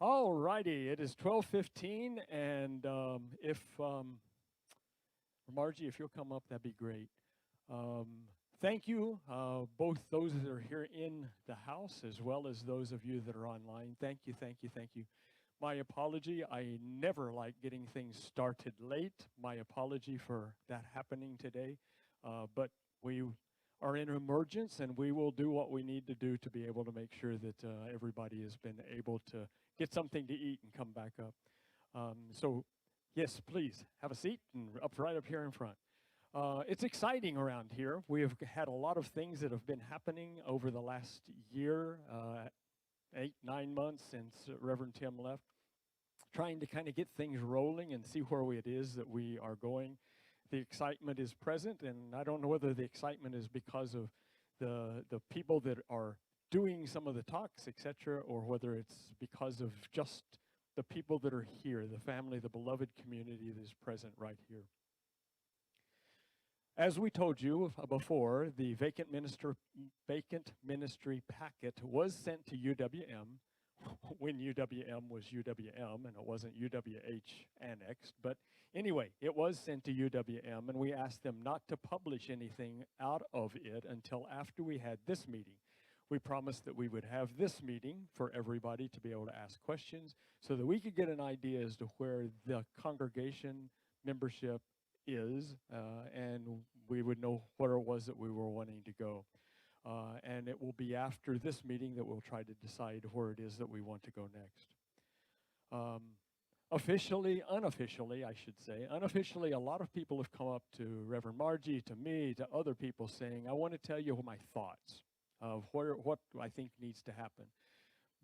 All righty, it is 12:15, and if Margie, if you'll come up, that'd be great. Thank you, both those that are here in the house as well as those of you that are online. Thank you, thank you, thank you. My apology, I never like getting things started late. My apology for that happening today, but we are in emergence, and we will do what we need to do to be able to make sure that everybody has been able to get something to eat and come back up. So, yes, please have a seat and right up here in front. It's exciting around here. We have had a lot of things that have been happening over the last year, 8-9 months since Reverend Tim left, trying to kind of get things rolling and see where it is that we are going. The excitement is present, and I don't know whether the excitement is because of the people that are doing some of the talks, etc., or whether it's because of just the people that are here, the family, the beloved community that is present right here. As we told you before, the vacant ministry packet was sent to UWM when UWM was UWM, and it wasn't UWH annexed. But anyway, it was sent to UWM, and we asked them not to publish anything out of it until after we had this meeting. We promised that we would have this meeting for everybody to be able to ask questions so that we could get an idea as to where the congregation membership is, and we would know where it was that we were wanting to go. And it will be after this meeting that we'll try to decide where it is that we want to go next. Officially, unofficially, I should say, unofficially, a lot of people have come up to Reverend Margie, to me, to other people saying, I want to tell you my thoughts of what I think needs to happen.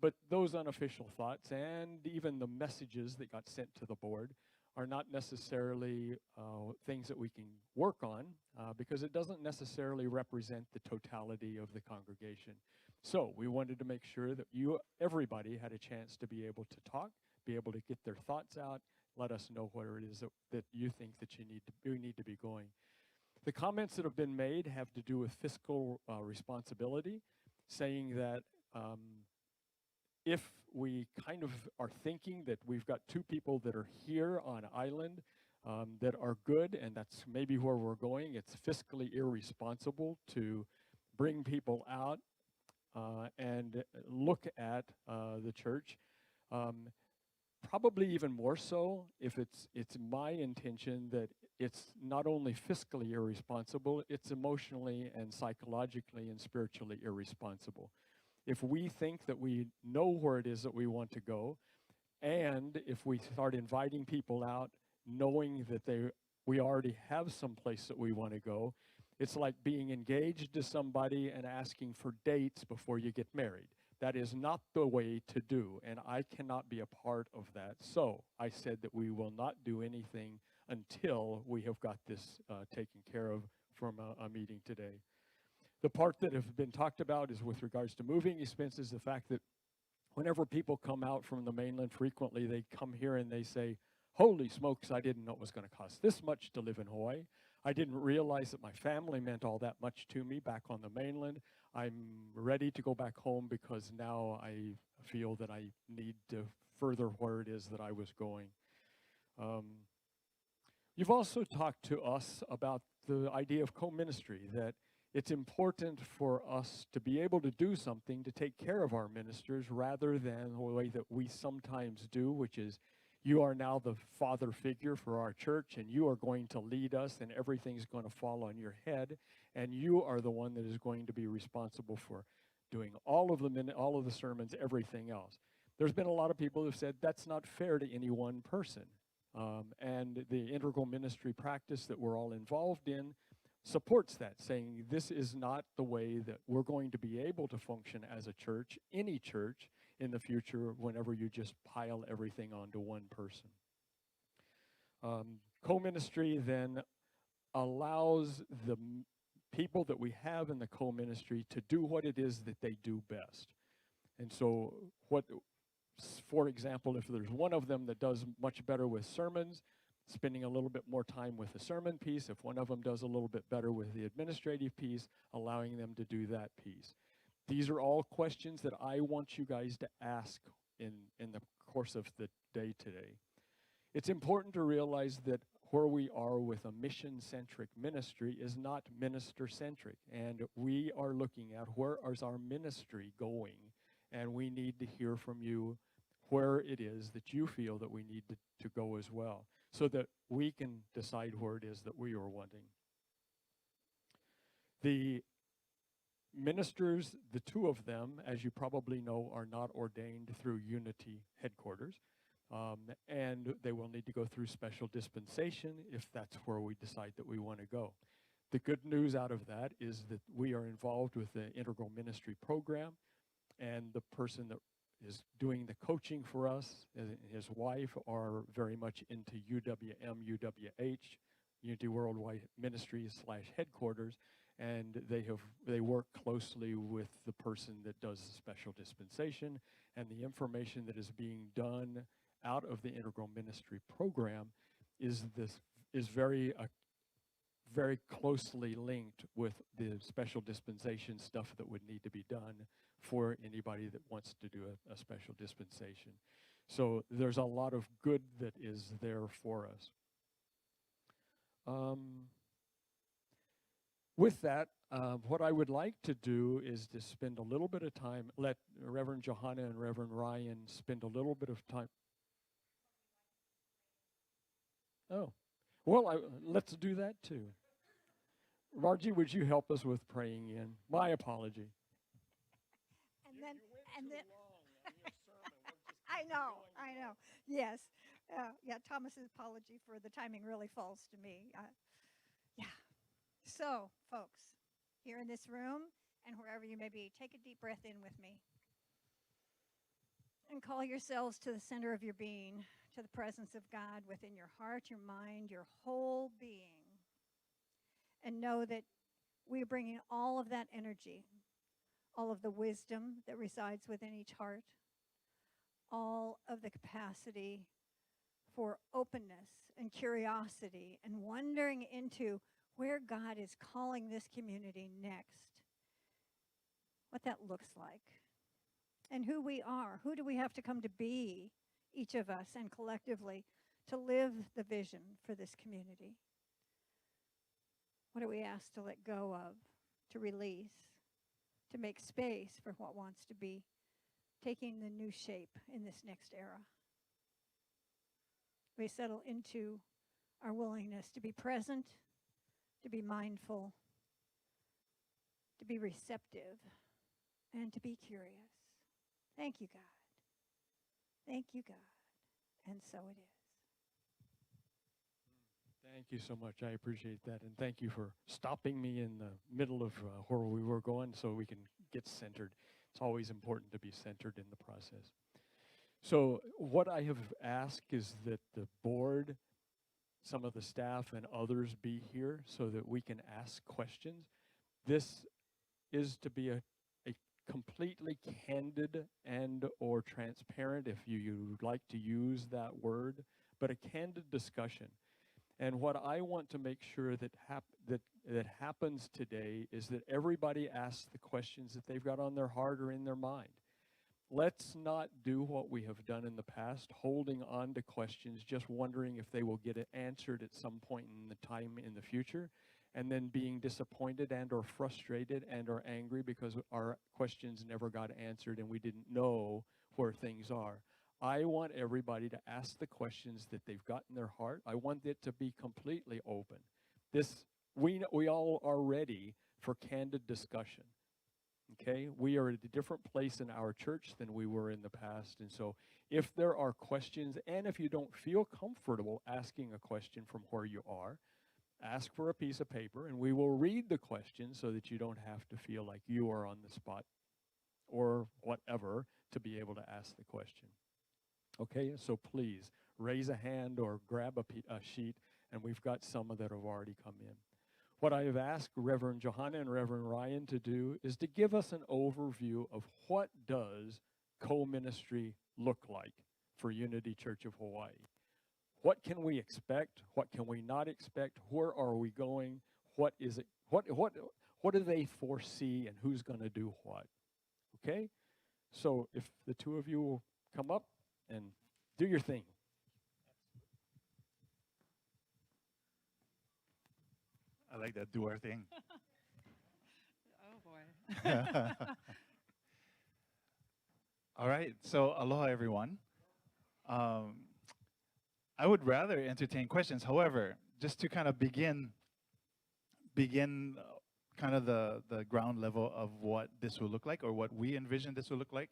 But those unofficial thoughts and even the messages that got sent to the board are not necessarily things that we can work on because it doesn't necessarily represent the totality of the congregation. So we wanted to make sure that everybody had a chance to be able to talk, be able to get their thoughts out, let us know where it is that you think that we need to be going. The comments that have been made have to do with fiscal responsibility, saying that if we kind of are thinking that we've got two people that are here on island that are good, and that's maybe where we're going, it's fiscally irresponsible to bring people out and look at the church. Probably even more so if it's my intention that it's not only fiscally irresponsible, it's emotionally and psychologically and spiritually irresponsible. If we think that we know where it is that we want to go, and if we start inviting people out knowing that we already have some place that we want to go, it's like being engaged to somebody and asking for dates before you get married. That is not the way to do, and I cannot be a part of that. So I said that we will not do anything until we have got this taken care of from a meeting today. The part that have been talked about is with regards to moving expenses, the fact that whenever people come out from the mainland frequently, they come here and they say, holy smokes, I didn't know it was going to cost this much to live in Hawaii. I didn't realize that my family meant all that much to me back on the mainland. I'm ready to go back home because now I feel that I need to further where it is that I was going. You've also talked to us about the idea of co-ministry, that it's important for us to be able to do something to take care of our ministers rather than the way that we sometimes do, which is you are now the father figure for our church and you are going to lead us and everything's going to fall on your head and you are the one that is going to be responsible for doing all of the sermons, everything else. There's been a lot of people who've said that's not fair to any one person. And the integral ministry practice that we're all involved in supports that, saying this is not the way that we're going to be able to function as a church, any church, in the future whenever you just pile everything onto one person. Co-ministry then allows the people that we have in the co-ministry to do what it is that they do best. And so for example, if there's one of them that does much better with sermons, spending a little bit more time with the sermon piece. If one of them does a little bit better with the administrative piece, allowing them to do that piece. These are all questions that I want you guys to ask in the course of the day today. It's important to realize that where we are with a mission-centric ministry is not minister-centric, and we are looking at where is our ministry going, and we need to hear from you where it is that you feel that we need to go as well, so that we can decide where it is that we are wanting. The ministers, the two of them, as you probably know, are not ordained through Unity headquarters. And they will need to go through special dispensation if that's where we decide that we want to go. The good news out of that is that we are involved with the Integral Ministry Program, and the person that is doing the coaching for us and his wife are very much into UWM, UWH, Unity Worldwide Ministries / headquarters, and they work closely with the person that does the special dispensation, and the information that is being done out of the Integral Ministry Program is very very closely linked with the special dispensation stuff that would need to be done for anybody that wants to do a special dispensation. So there's a lot of good that is there for us. With that, what I would like to do is to spend a little bit of time, let Reverend Johanna and Reverend Ryan spend a little bit of time. Oh, well, let's do that too. Margie, would you help us with praying in? My apology. And then I know. Yes. Yeah, Thomas's apology for the timing really falls to me. Yeah. So, folks, here in this room and wherever you may be, take a deep breath in with me. And call yourselves to the center of your being, to the presence of God within your heart, your mind, your whole being. And know that we are bringing all of that energy, all of the wisdom that resides within each heart, all of the capacity for openness and curiosity and wandering into where God is calling this community next, what that looks like, and who we are. Who do we have to come to be, each of us and collectively, to live the vision for this community? What are we asked to let go of, to release, to make space for what wants to be taking the new shape in this next era? We settle into our willingness to be present, to be mindful, to be receptive, and to be curious. Thank you, God. Thank you, God. And so it is. Thank you so much. I appreciate that. And thank you for stopping me in the middle of where we were going so we can get centered. It's always important to be centered in the process. So what I have asked is that the board, some of the staff, and others be here so that we can ask questions. This is to be a completely candid and or transparent, if you would like to use that word, but a candid discussion. And what I want to make sure that happens today is that everybody asks the questions that they've got on their heart or in their mind. Let's not do what we have done in the past, holding on to questions, just wondering if they will get it answered at some point in the time in the future, and then being disappointed and or frustrated and or angry because our questions never got answered and we didn't know where things are. I want everybody to ask the questions that they've got in their heart. I want it to be completely open. We all are ready for candid discussion. Okay? We are at a different place in our church than we were in the past. And so if there are questions, and if you don't feel comfortable asking a question from where you are, ask for a piece of paper and we will read the question so that you don't have to feel like you are on the spot or whatever to be able to ask the question. Okay, so please raise a hand or grab a sheet, and we've got some that have already come in. What I have asked Reverend Johanna and Reverend Ryan to do is to give us an overview of what does co-ministry look like for Unity Church of Hawaii. What can we expect? What can we not expect? Where are we going? What is it? What do they foresee, and who's going to do what? Okay? So if the two of you will come up and do your thing. I like that, do our thing. Oh, boy. All right, so aloha, everyone. I would rather entertain questions. However, just to kind of begin kind of the ground level of what this will look like, or what we envision this will look like,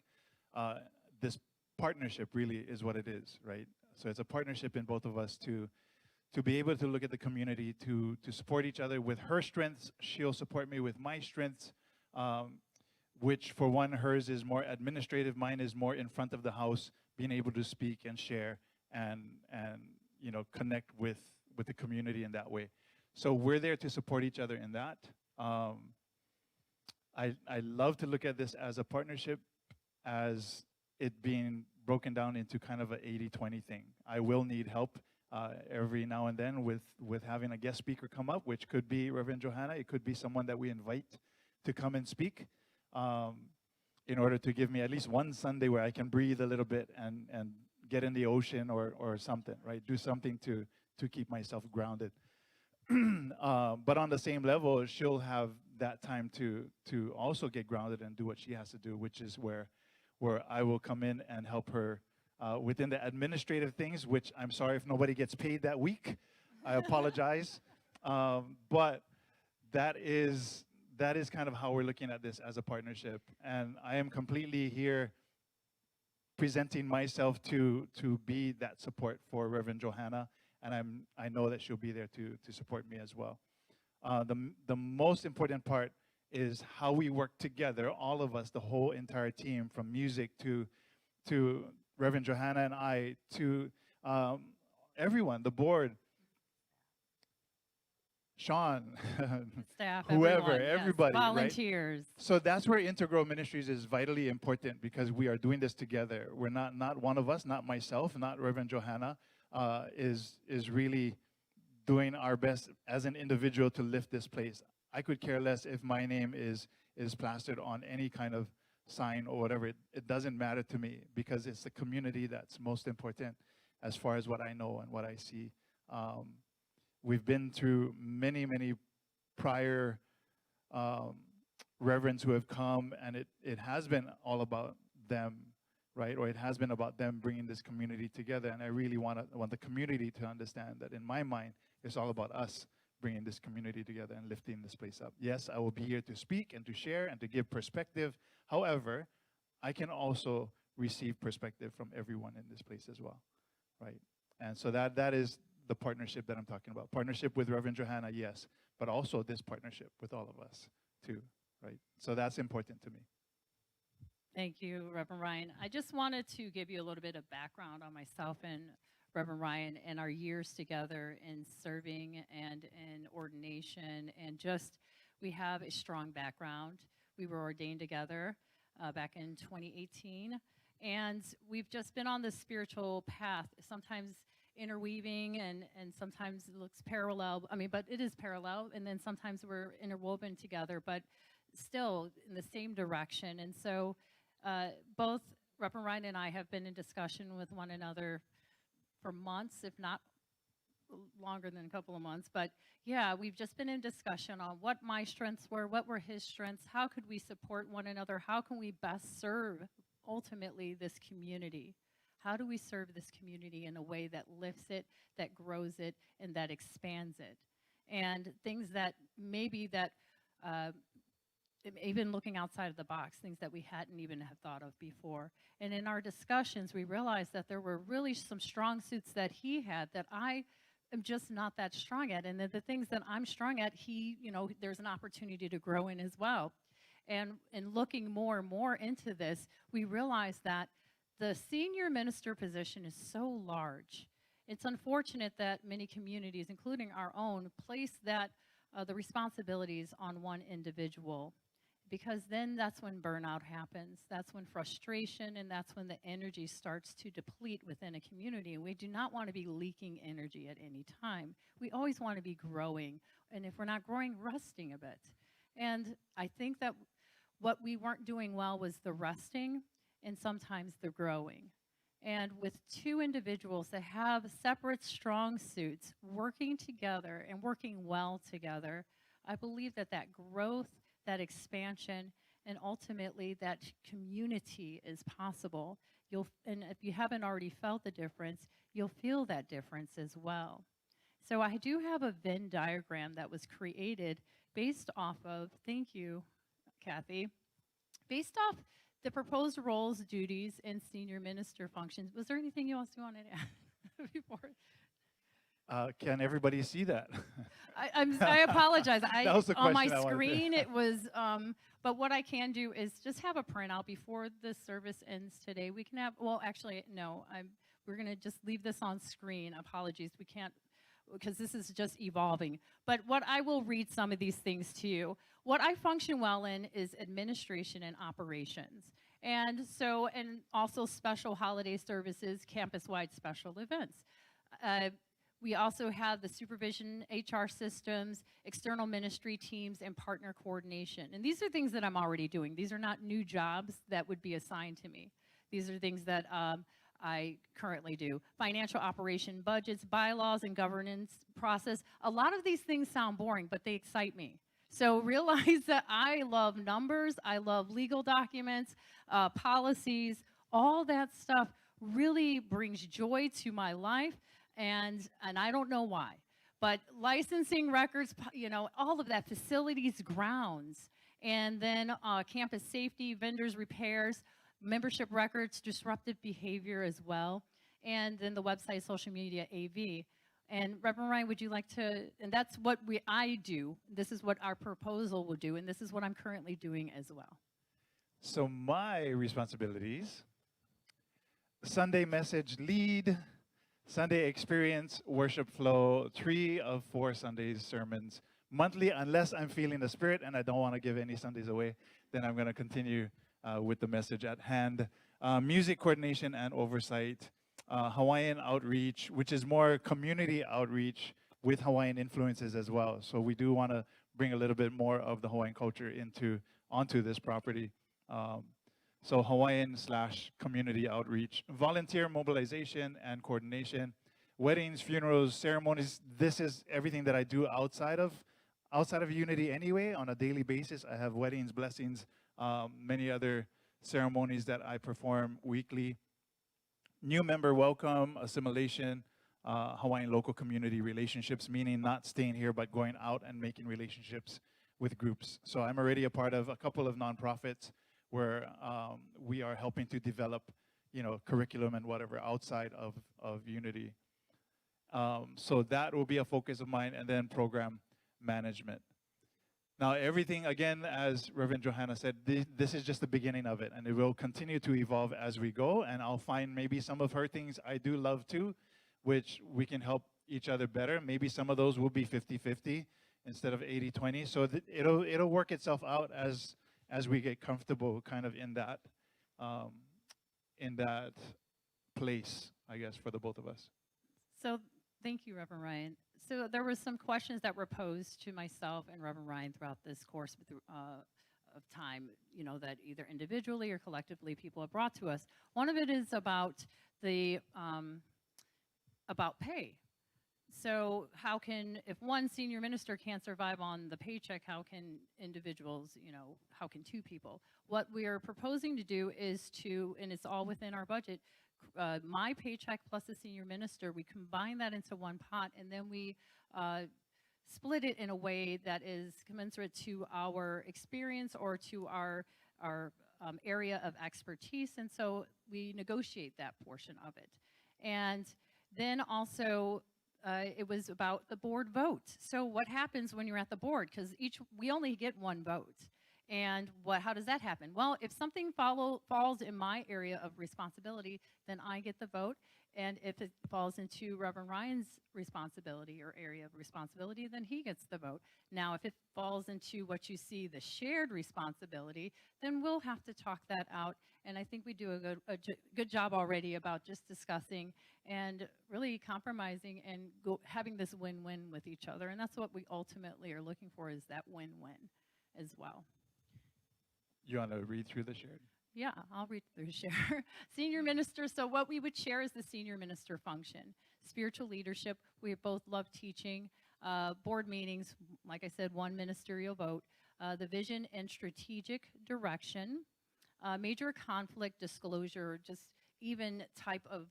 this partnership really is what it is, right? So it's a partnership in both of us to be able to look at the community, to support each other. With her strengths, she'll support me with my strengths, which for one, hers is more administrative, mine is more in front of the house, being able to speak and share and you know, connect with the community in that way. So we're there to support each other in that. I love to look at this as a partnership, as it being broken down into kind of a 80-20 thing. I will need help every now and then with having a guest speaker come up, which could be Reverend Johanna. It could be someone that we invite to come and speak, in order to give me at least one Sunday where I can breathe a little bit and get in the ocean or something, right? Do something to keep myself grounded. But on the same level, she'll have that time to also get grounded and do what she has to do, which is where I will come in and help her within the administrative things, which I'm sorry if nobody gets paid that week. I apologize. But that is kind of how we're looking at this as a partnership. And I am completely here presenting myself to be that support for Reverend Johanna. And I know that she'll be there to support me as well. The most important part is how we work together, all of us, the whole entire team, from music to Reverend Johanna and I, to everyone, the board, Sean, Staff, whoever, everyone, yes, everybody, volunteers. right? So that's where Integral Ministries is vitally important, because we are doing this together. We're not one of us, not myself, not Reverend Johanna, is really doing our best as an individual to lift this place. I could care less if my name is plastered on any kind of sign or whatever. It doesn't matter to me, because it's the community that's most important as far as what I know and what I see. We've been through many prior reverends who have come, and it has been all about them, right? Or it has been about them bringing this community together. And I really want the community to understand that, in my mind, it's all about us bringing this community together and lifting this place up. Yes, I will be here to speak and to share and to give perspective. However, I can also receive perspective from everyone in this place as well, right? And so that is the partnership that I'm talking about. Partnership with Reverend Johanna, yes, but also this partnership with all of us too, right? So that's important to me. Thank you, Reverend Ryan. I just wanted to give you a little bit of background on myself and Reverend Ryan and our years together in serving and in ordination, and just, we have a strong background. We were ordained together back in 2018, and we've just been on this spiritual path, sometimes interweaving and sometimes it looks parallel. I mean, but it is parallel, and then sometimes we're interwoven together, but still in the same direction. And so both Reverend Ryan and I have been in discussion with one another for months, if not longer than a couple of months. But yeah, we've just been in discussion on what my strengths were, what were his strengths, how could we support one another, how can we best serve ultimately this community. How do we serve this community in a way that lifts it, that grows it, and that expands it? And things that maybe that, even looking outside of the box, things that we hadn't even have thought of before. And in our discussions, we realized that there were really some strong suits that he had that I am just not that strong at. And that the things that I'm strong at, there's an opportunity to grow in as well. And in looking more and more into this, we realized that the senior minister position is so large. It's unfortunate that many communities, including our own, place that the responsibilities on one individual, because then that's when burnout happens. That's when frustration, and that's when the energy starts to deplete within a community. And we do not want to be leaking energy at any time. We always want to be growing, and if we're not growing, resting a bit. And I think that what we weren't doing well was the resting and sometimes the growing. And with two individuals that have separate strong suits working together and working well together, I believe that that growth, that expansion, and ultimately that community is possible. And if you haven't already felt the difference, you'll feel that difference as well. So I do have a Venn diagram that was created based off of, thank you, Kathy, based off the proposed roles, duties, and senior minister functions. Was there anything else you wanted to add before? Can everybody see that? I apologize. That was the on my question I wanted to- screen it was, but what I can do is just have a printout before the service ends today. We can have, well, actually, no, we're going to just leave this on screen. Apologies, we can't, because this is just evolving. But what I will read some of these things to you. What I function well in is administration and operations. And so, and also special holiday services, campus-wide special events. We also have the supervision, HR systems, external ministry teams, and partner coordination. And these are things that I'm already doing. These are not new jobs that would be assigned to me. These are things that I currently do. Financial operation, budgets, bylaws, and governance process. A lot of these things sound boring, but they excite me. So realize that I love numbers, I love legal documents, policies, all that stuff really brings joy to my life. And I don't know why, but licensing, records, you know, all of that, facilities, grounds, and then campus safety, vendors, repairs, membership records, disruptive behavior as well, and then the website, social media, AV. And Reverend Ryan, would you like to, and that's what I do, this is what our proposal will do, and this is what I'm currently doing as well. So my responsibilities, Sunday message lead, Sunday experience, worship flow, 3 of 4 Sundays sermons monthly, unless I'm feeling the Spirit and I don't want to give any Sundays away, then I'm going to continue with the message at hand. Music coordination and oversight, Hawaiian outreach, which is more community outreach with Hawaiian influences as well. So we do want to bring a little bit more of the Hawaiian culture onto this property. So Hawaiian/community outreach, volunteer mobilization and coordination, weddings, funerals, ceremonies. This is everything that I do outside of Unity anyway. On a daily basis, I have weddings, blessings, many other ceremonies that I perform weekly. New member welcome, assimilation, Hawaiian local community relationships, meaning not staying here but going out and making relationships with groups. So I'm already a part of a couple of nonprofits where we are helping to develop, you know, curriculum and whatever outside of Unity. So that will be a focus of mine, and then program management. Now, everything, again, as Reverend Johanna said, this is just the beginning of it, and it will continue to evolve as we go, and I'll find maybe some of her things I do love too, which we can help each other better. Maybe some of those will be 50-50 instead of 80-20. So it'll work itself out as we get comfortable kind of in that place, I guess, for the both of us. So thank you, Reverend Ryan. So there were some questions that were posed to myself and Reverend Ryan throughout this course of time, you know, that either individually or collectively people have brought to us. One of it is about about pay. So how can, if one senior minister can't survive on the paycheck, how can individuals, you know, how can 2 people? What we are proposing to do is to, and it's all within our budget, my paycheck plus the senior minister, we combine that into one pot, and then we split it in a way that is commensurate to our experience or to our area of expertise, and so we negotiate that portion of it. And then also, it was about the board vote. So what happens when you're at the board? Because we only get 1 vote. And how does that happen? Well, if something falls in my area of responsibility, then I get the vote. And if it falls into Reverend Ryan's responsibility or area of responsibility, then he gets the vote. Now, if it falls into what you see, the shared responsibility, then we'll have to talk that out. And I think we do a good job already about just discussing and really compromising and having this win-win with each other. And that's what we ultimately are looking for, is that win-win as well. You want to read through the shared? Yeah, I'll read through share. Senior minister, so what we would share is the senior minister function. Spiritual leadership, we both love teaching. Board meetings, like I said, one ministerial vote. The vision and strategic direction. Major conflict disclosure, just even type of,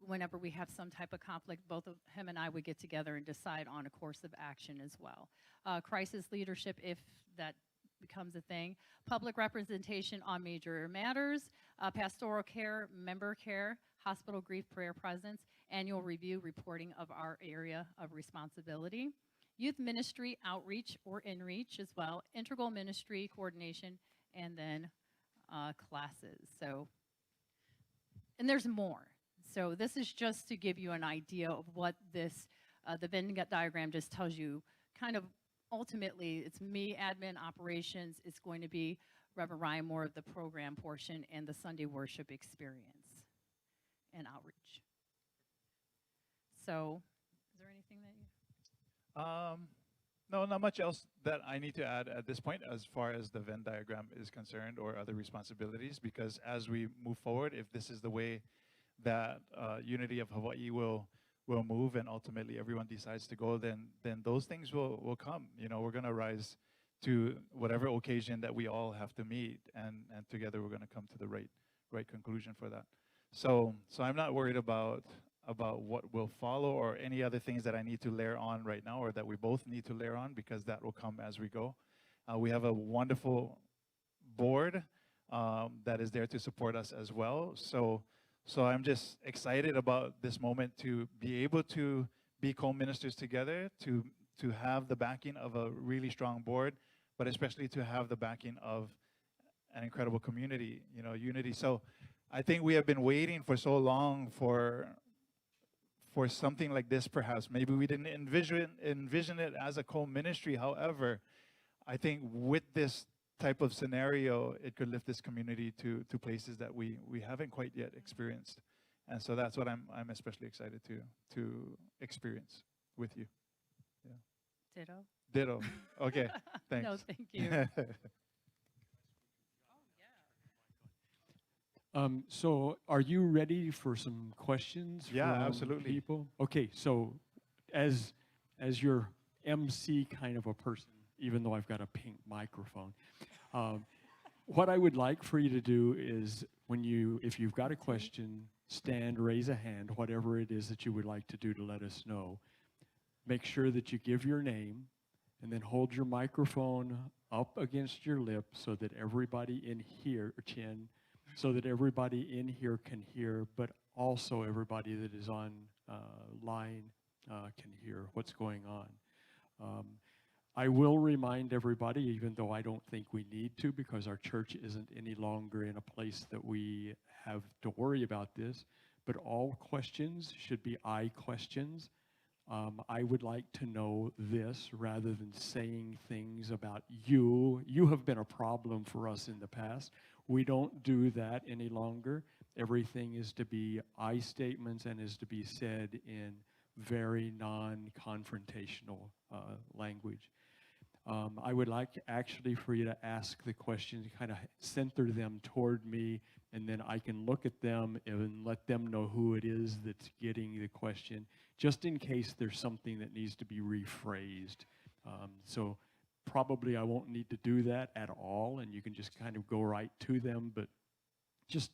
whenever we have some type of conflict, both of him and I would get together and decide on a course of action as well. Crisis leadership, if that becomes a thing. Public representation on major matters. Pastoral care, member care, hospital grief prayer presence, annual review, reporting of our area of responsibility. Youth ministry outreach or inreach as well. Integral ministry coordination, and then classes. So, and there's more. So this is just to give you an idea of what this, the Venn diagram just tells you kind of. Ultimately, it's me, admin, operations. It's going to be Reverend Ryan more of the program portion and the Sunday worship experience and outreach. So, is there anything that you? No, not much else that I need to add at this point as far as the Venn diagram is concerned or other responsibilities, because as we move forward, if this is the way that Unity of Hawaii will move and ultimately everyone decides to go, then those things will come. You know, we're going to rise to whatever occasion that we all have to meet, and together we're going to come to the right conclusion for that. So I'm not worried about what will follow or any other things that I need to layer on right now or that we both need to layer on, because that will come as we go. We have a wonderful board that is there to support us as well. So I'm just excited about this moment to be able to be co-ministers together, to have the backing of a really strong board, but especially to have the backing of an incredible community, you know, Unity. So I think we have been waiting for so long for something like this, perhaps. Maybe we didn't envision it as a co-ministry. However, I think with this type of scenario, it could lift this community to places that we haven't quite yet experienced. And so that's what I'm especially excited to experience with you. Yeah. Ditto. Okay, thanks. No, thank you. So are you ready for some questions Yeah, from absolutely. people? Okay, so as your MC kind of a person, even though I've got a pink microphone, what I would like for you to do is if you've got a question, stand, raise a hand, whatever it is that you would like to do to let us know. Make sure that you give your name and then hold your microphone up against your lip so that everybody in here, so that everybody in here can hear, but also everybody that is on line can hear what's going on. I will remind everybody, even though I don't think we need to, because our church isn't any longer in a place that we have to worry about this, but all questions should be I questions. I would like to know this rather than saying things about you. You have been a problem for us in the past. We don't do that any longer. Everything is to be I statements and is to be said in very non-confrontational language. I would like actually for you to ask the questions, kind of center them toward me, and then I can look at them and let them know who it is that's getting the question, just in case there's something that needs to be rephrased. So probably I won't need to do that at all, and you can just kind of go right to them, but just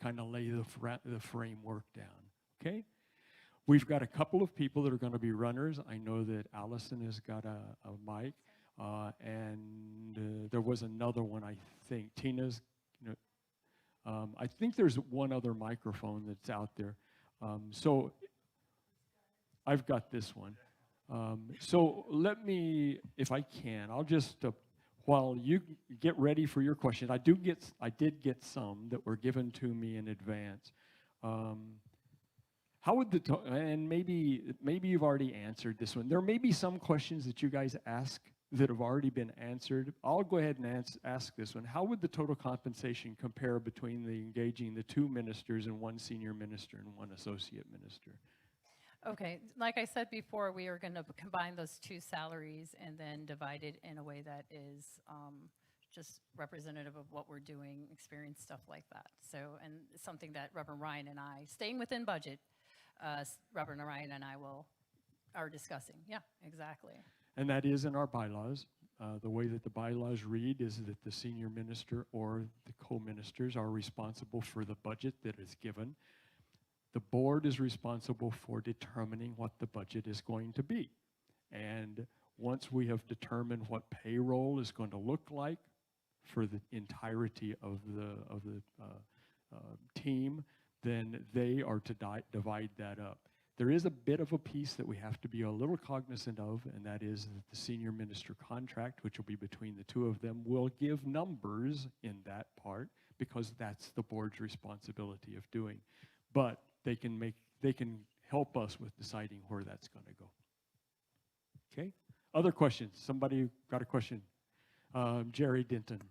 kind of lay the framework down, okay? We've got a couple of people that are going to be runners. I know that Allison has got a mic. And there was another one, I think. Tina's, I think there's one other microphone that's out there. So I've got this one. So let me, if I can, I'll just, while you get ready for your question, I did get some that were given to me in advance. How would and maybe you've already answered this one. There may be some questions that you guys ask that have already been answered. I'll go ahead and ask this one. How would the total compensation compare between engaging the 2 ministers and 1 senior minister and 1 associate minister? Okay, like I said before, we are going to combine those 2 salaries and then divide it in a way that is just representative of what we're doing, experience stuff like that. So, and it's something that Reverend Ryan and I, staying within budget, Reverend Ryan and I are discussing. Yeah, exactly. And that is in our bylaws. The way that the bylaws read is that the senior minister or the co-ministers are responsible for the budget that is given. The board is responsible for determining what the budget is going to be. And once we have determined what payroll is going to look like for the entirety of the team, then they are to divide that up. There is a bit of a piece that we have to be a little cognizant of, and that is that the senior minister contract, which will be between the two of them, will give numbers in that part because that's the board's responsibility of doing. But they can help us with deciding where that's going to go. Okay? Other questions? Somebody got a question? Jerry Denton.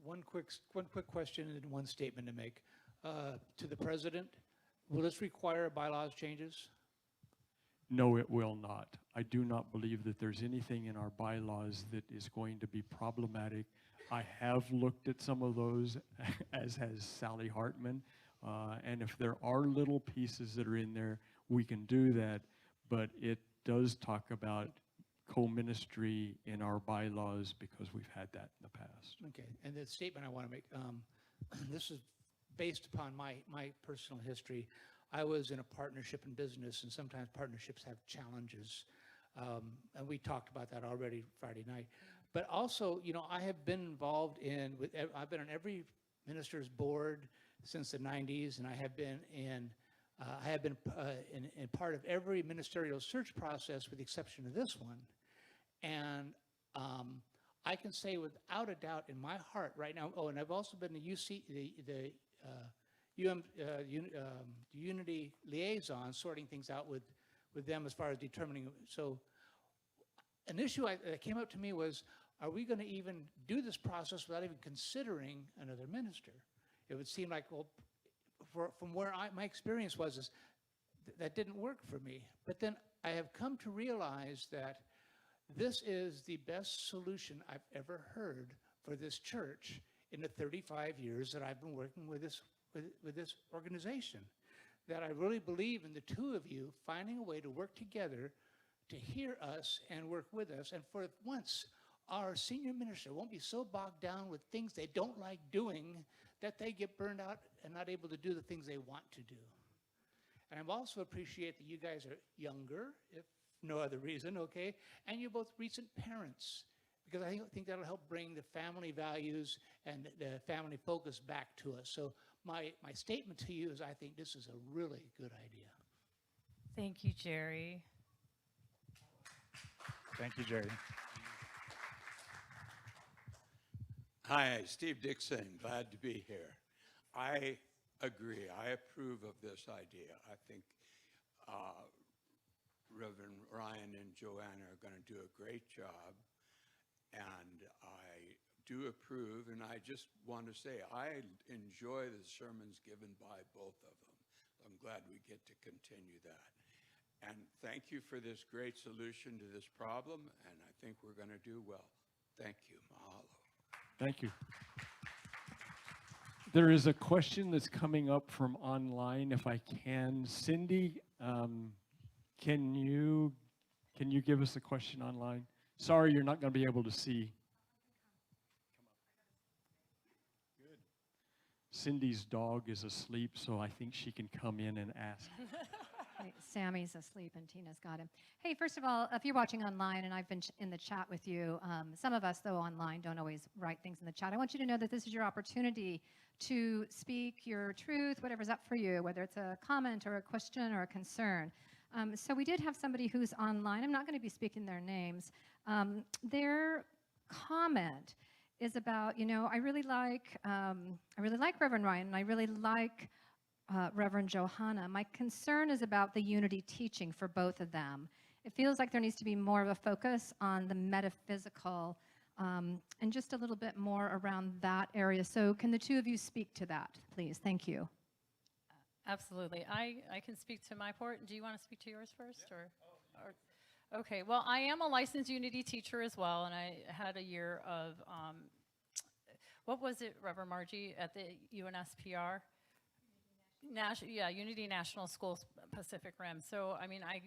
One quick question and one statement to make. To the president, will this require bylaws changes? No, it will not. I do not believe that there's anything in our bylaws that is going to be problematic. I have looked at some of those, as has Sally Hartman, and if there are little pieces that are in there, we can do that, but it does talk about co-ministry in our bylaws because we've had that in the past. Okay, and the statement I want to make, this is based upon my personal history. I was in a partnership in business, and sometimes partnerships have challenges. And we talked about that already Friday night. But also, you know, I have been involved I've been on every minister's board since the 90s, and I have been in part of every ministerial search process with the exception of this one. And I can say without a doubt in my heart right now, and I've also been the Unity liaison, sorting things out with them as far as determining. So an issue that came up to me was, are we going to even do this process without even considering another minister? It would seem like, well, from where my experience was, that didn't work for me. But then I have come to realize that this is the best solution I've ever heard for this church in the 35 years that I've been working with this organization. That I really believe in the two of you finding a way to work together to hear us and work with us. And for once, our senior minister won't be so bogged down with things they don't like doing that they get burned out and not able to do the things they want to do. And I also appreciate that you guys are younger, if no other reason, okay? And you're both recent parents, because I think that'll help bring the family values and the family focus back to us. So my statement to you is I think this is a really good idea. Thank you, Jerry. Thank you, Jerry. Hi, Steve Dixon, glad to be here. I agree, I approve of this idea. I think Reverend Ryan and Johanna are going to do a great job, and I do approve, and I just want to say I enjoy the sermons given by both of them. I'm glad we get to continue that. And thank you for this great solution to this problem, and I think we're going to do well. Thank you. Mahalo. Thank you. There is a question that's coming up from online, if I can. Cindy, can you give us a question online? Sorry, you're not going to be able to see. Good. Cindy's dog is asleep, so I think she can come in and ask. Sammy's asleep and Tina's got him. Hey, first of all, if you're watching online, and I've been in the chat with you, some of us, though, online don't always write things in the chat. I want you to know that this is your opportunity to speak your truth, whatever's up for you, whether it's a comment or a question or a concern. So we did have somebody who's online. I'm not going to be speaking their names. Their comment is about, you know, I really like Reverend Ryan, and I really like Reverend Johanna. My concern is about the unity teaching for both of them. It feels like there needs to be more of a focus on the metaphysical and just a little bit more around that area. So can the two of you speak to that, please? Thank you. Absolutely. I can speak to my part. Do you want to speak to yours first? Yeah. Or Okay, well, I am a licensed Unity teacher as well, and I had a year of, what was it, Reverend Margie, at the UNSPR? Unity National Schools Pacific Rim. So, I mean, I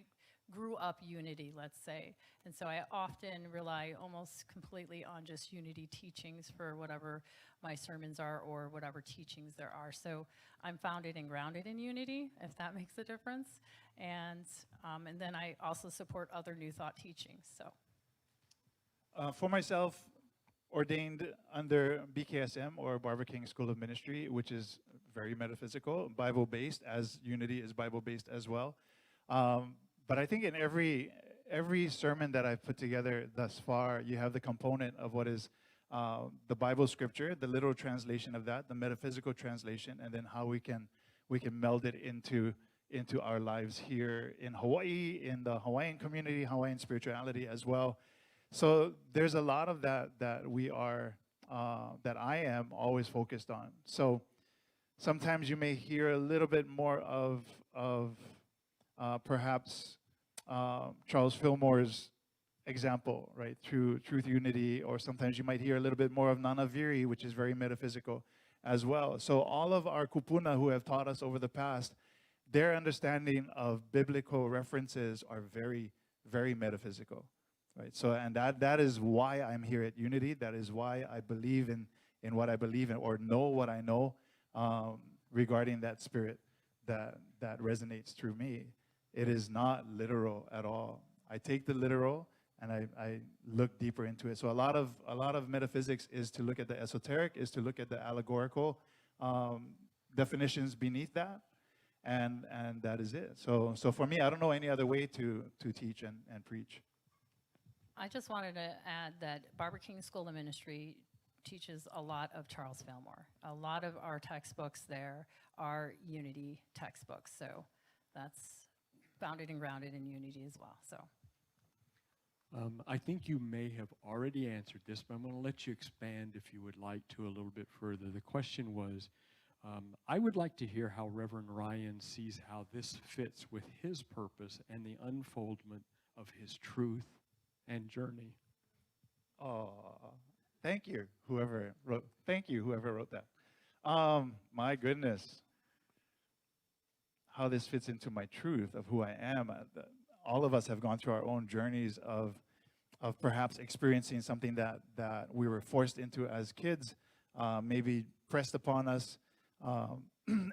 grew up Unity, let's say. And so I often rely almost completely on just Unity teachings for whatever my sermons are or whatever teachings there are. So I'm founded and grounded in Unity, if that makes a difference. And then I also support other New Thought teachings, so. For myself, ordained under BKSM, or Barbara King School of Ministry, which is very metaphysical, Bible-based, as Unity is Bible-based as well. But I think in every sermon that I've put together thus far, you have the component of what is the Bible scripture, the literal translation of that, the metaphysical translation, and then how we can meld it into our lives here in Hawaii, in the Hawaiian community, Hawaiian spirituality as well. So there's a lot of that we are, that I am always focused on. So sometimes you may hear a little bit more of perhaps Charles Fillmore's example, right, through Truth Unity, or sometimes you might hear a little bit more of Nana Viri, which is very metaphysical as well. So all of our kupuna who have taught us over the past, their understanding of biblical references are very, very metaphysical, right? So, and that is why I'm here at Unity. That is why I believe in what I believe in, or know what I know regarding that spirit that resonates through me. It is not literal at all. I take the literal and I look deeper into it. So a lot of metaphysics is to look at the esoteric, is to look at the allegorical definitions beneath that, and that is it. So for me, I don't know any other way to teach and preach. I just wanted to add that Barbara King School of Ministry teaches a lot of Charles Fillmore. A lot of our textbooks there are Unity textbooks. So that's founded and grounded in Unity as well. So I think you may have already answered this, but I'm going to let you expand if you would like to a little bit further. The question was, I would like to hear how Reverend Ryan sees how this fits with his purpose and the unfoldment of his truth and journey. Oh, thank you, whoever wrote that. My goodness, how this fits into my truth of who I am. All of us have gone through our own journeys of perhaps experiencing something that we were forced into as kids, maybe pressed upon us,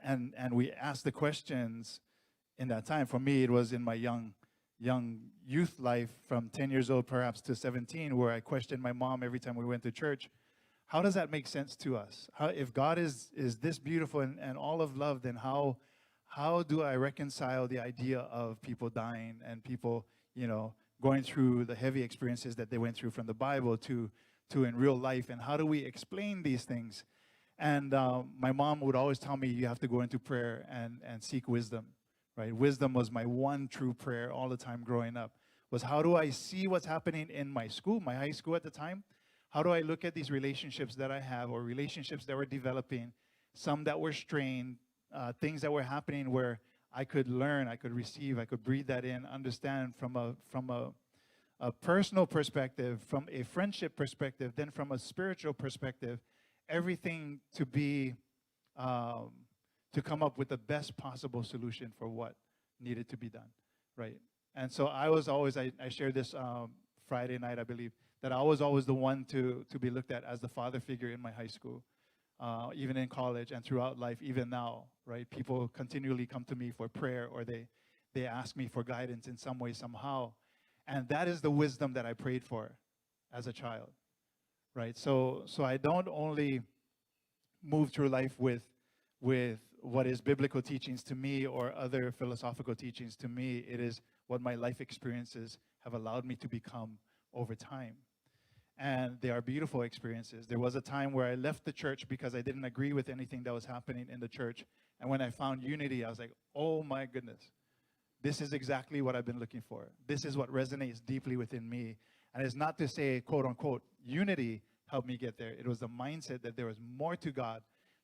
and we asked the questions in that time. For me, it was in my young youth life, from 10 years old perhaps to 17, where I questioned my mom every time we went to church. How does that make sense to us? If God is this beautiful and all of love, then how do I reconcile the idea of people dying and people, going through the heavy experiences that they went through from the Bible to in real life? And how do we explain these things? And my mom would always tell me, you have to go into prayer and seek wisdom, right? Wisdom was my one true prayer all the time growing up, was how do I see what's happening in my school, my high school at the time? How do I look at these relationships that I have, or relationships that were developing, some that were strained, things that were happening where I could learn, I could receive, I could breathe that in, understand from a personal perspective, from a friendship perspective, then from a spiritual perspective, everything to be, to come up with the best possible solution for what needed to be done, right? And so I was always, I shared this Friday night, I believe, that I was always the one to be looked at as the father figure in my high school. Even in college and throughout life, even now, right? People continually come to me for prayer, or they ask me for guidance in some way, somehow. And that is the wisdom that I prayed for as a child, right? So I don't only move through life with what is biblical teachings to me or other philosophical teachings to me. It is what my life experiences have allowed me to become over time. And they are beautiful experiences. There was a time where I left the church because I didn't agree with anything that was happening in the church. And when I found Unity, I was like, oh my goodness, this is exactly what I've been looking for. This is what resonates deeply within me. And it's not to say, quote unquote, Unity helped me get there. It was the mindset that there was more to God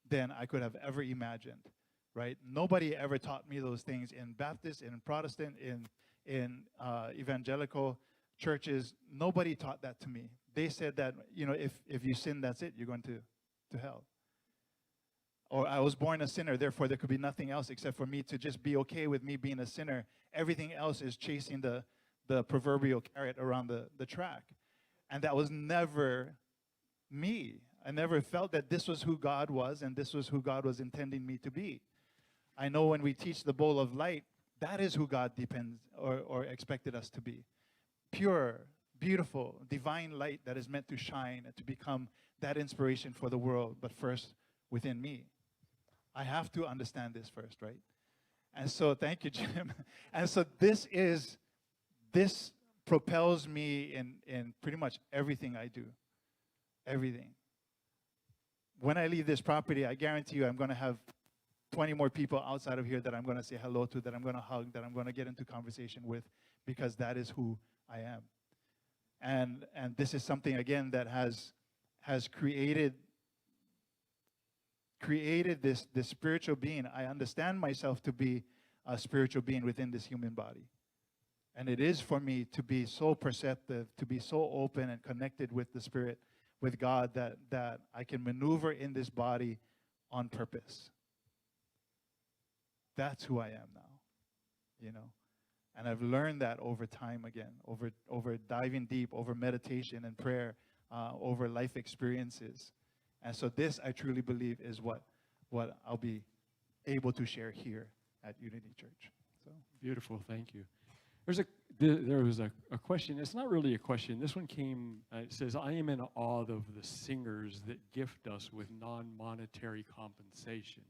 than I could have ever imagined, right? Nobody ever taught me those things in Baptist, in Protestant, in evangelical churches, nobody taught that to me. They said that, if you sin, that's it, you're going to hell. Or I was born a sinner, therefore there could be nothing else except for me to just be okay with me being a sinner. Everything else is chasing the proverbial carrot around the track. And that was never me. I never felt that this was who God was and this was who God was intending me to be. I know when we teach the bowl of light, that is who God depends or expected us to be. Pure, beautiful, divine light that is meant to shine and to become that inspiration for the world, but first within me. I have to understand this first, right? And so, thank you, Jim. And so this propels me in pretty much everything I do. Everything. When I leave this property, I guarantee you I'm going to have 20 more people outside of here that I'm going to say hello to, that I'm going to hug, that I'm going to get into conversation with, because that is who I am. And this is something, again, that has created this spiritual being. I understand myself to be a spiritual being within this human body. And it is for me to be so perceptive, to be so open and connected with the Spirit, with God, that I can maneuver in this body on purpose. That's who I am now, And I've learned that over time again, over diving deep, over meditation and prayer, over life experiences. And so this, I truly believe, is what I'll be able to share here at Unity Church. So Beautiful, thank you. There was a question. It's not really a question. This one came, it says, I am in awe of the singers that gift us with non-monetary compensation.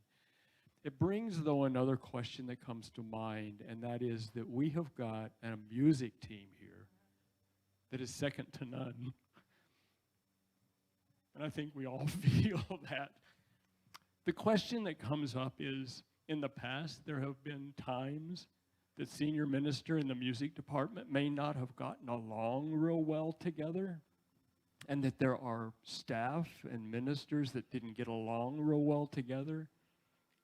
It brings, though, another question that comes to mind, and that is that we have got a music team here that is second to none. And I think we all feel that. The question that comes up is, in the past, there have been times that senior minister in the music department may not have gotten along real well together, and that there are staff and ministers that didn't get along real well together.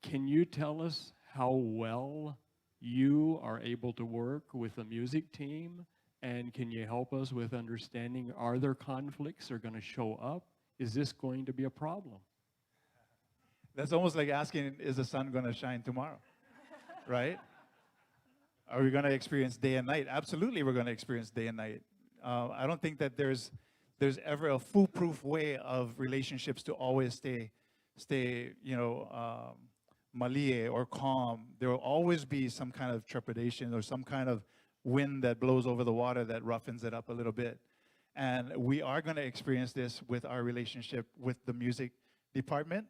Can you tell us how well you are able to work with the music team? And can you help us with understanding, are there conflicts that are going to show up? Is this going to be a problem? that's almost like asking, is the sun going to shine tomorrow? Right? Are we going to experience day and night? Absolutely, we're going to experience day and night. I don't think that there's ever a foolproof way of relationships to always stay malie or calm. There will always be some kind of trepidation or some kind of wind that blows over the water that roughens it up a little bit. And we are going to experience this with our relationship with the music department,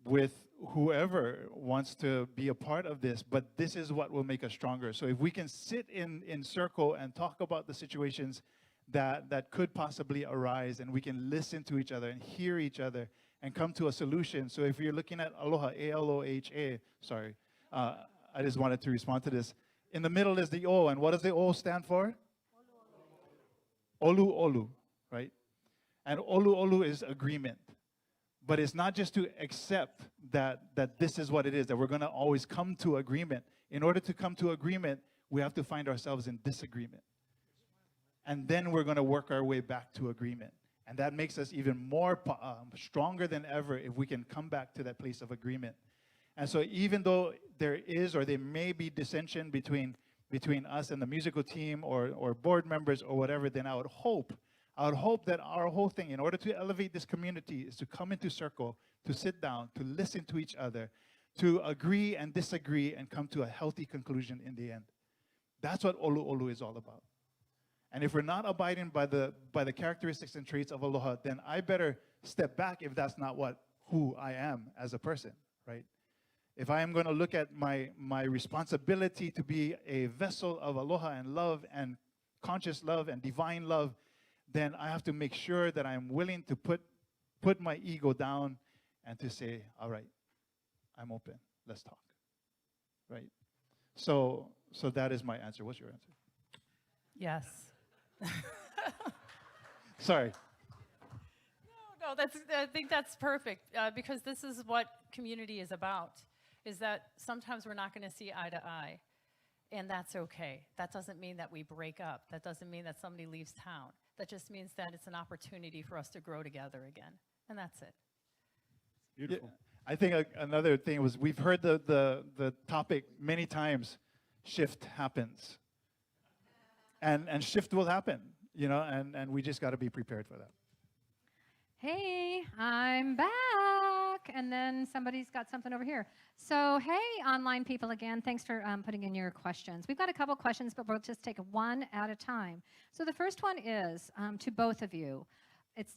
with whoever wants to be a part of this. But this is what will make us stronger. So if we can sit in circle and talk about the situations that could possibly arise, and we can listen to each other and hear each other and come to a solution. So if you're looking at Aloha, A-L-O-H-A, sorry, I just wanted to respond to this. In the middle is the O, and what does the O stand for? Olu, olu, right? And olu, olu is agreement. But it's not just to accept that this is what it is, that we're going to always come to agreement. In order to come to agreement, we have to find ourselves in disagreement. And then we're going to work our way back to agreement. And that makes us even more stronger than ever if we can come back to that place of agreement. And so even though there is or there may be dissension between us and the musical team or board members or whatever, then I would hope that our whole thing, in order to elevate this community, is to come into circle, to sit down, to listen to each other, to agree and disagree and come to a healthy conclusion in the end. That's what Olu Olu is all about. And if we're not abiding by the characteristics and traits of Aloha, then I better step back if that's not who I am as a person, right? If I am going to look at my responsibility to be a vessel of Aloha and love and conscious love and divine love, then I have to make sure that I'm willing to put my ego down and to say, all right, I'm open. Let's talk, right? So that is my answer. What's your answer? Yes. Sorry. No, I think that's perfect because this is what community is about, is that sometimes we're not going to see eye to eye. And that's okay. That doesn't mean that we break up. That doesn't mean that somebody leaves town. That just means that it's an opportunity for us to grow together again. And that's it. Beautiful. I think another thing was we've heard the topic many times. Shift happens, and shift will happen, you know, and we just got to be prepared for that. Hey, I'm back. And then somebody's got something over here. So, hey, online people again, thanks for putting in your questions. We've got a couple questions, but we'll just take one at a time. So the first one is to both of you.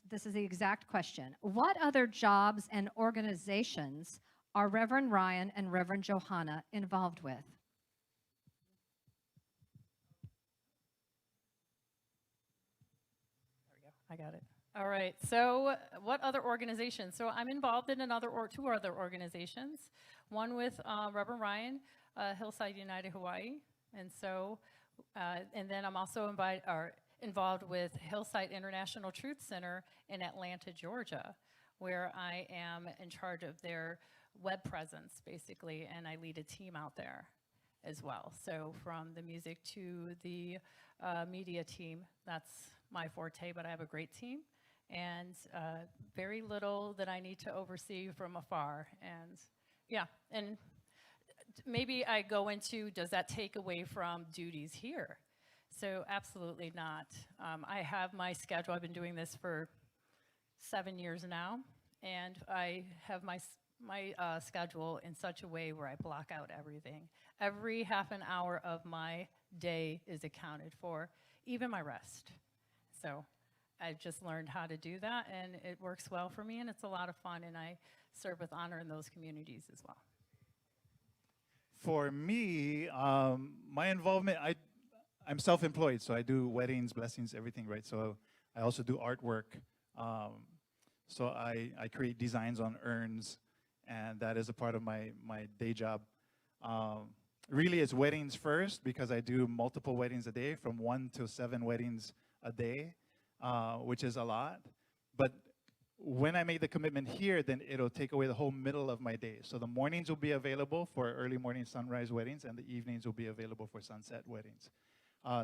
This is the exact question. What other jobs and organizations are Reverend Ryan and Reverend Johanna involved with? There we go. I got it. All right. So what other organizations? So I'm involved in two other organizations. One with Reverend Ryan, Hillside United Hawaii. And so, and then I'm also involved with Hillside International Truth Center in Atlanta, Georgia, where I am in charge of their web presence, basically, and I lead a team out there as well. So from the music to the media team, that's my forte, but I have a great team, and very little that I need to oversee from afar. And yeah, and maybe I go into, does that take away from duties here? So absolutely not. I have my schedule. I've been doing this for 7 years now, and I have my schedule in such a way where I block out everything. Every half an hour of my day is accounted for, even my rest. So I've just learned how to do that, and it works well for me, and it's a lot of fun, and I serve with honor in those communities as well. For me, my involvement, I'm self-employed, so I do weddings, blessings, everything, right? So I also do artwork. So I create designs on urns, and that is a part of my day job. Really, it's weddings first, because I do multiple weddings a day, from 1 to 7 weddings a day, which is a lot. But when I make the commitment here, then it'll take away the whole middle of my day. So the mornings will be available for early morning sunrise weddings, and the evenings will be available for sunset weddings.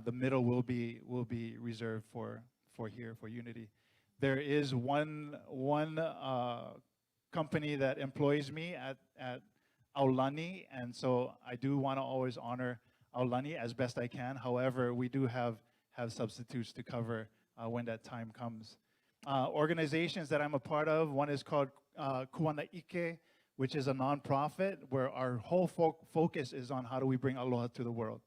The middle will be reserved for here, for Unity. There is one company that employs me at Aulani, and so I do want to always honor Aulani as best I can. However, we do have substitutes to cover when that time comes. Organizations that I'm a part of, one is called Kuana Ike, which is a nonprofit where our whole focus is on how do we bring aloha to the world.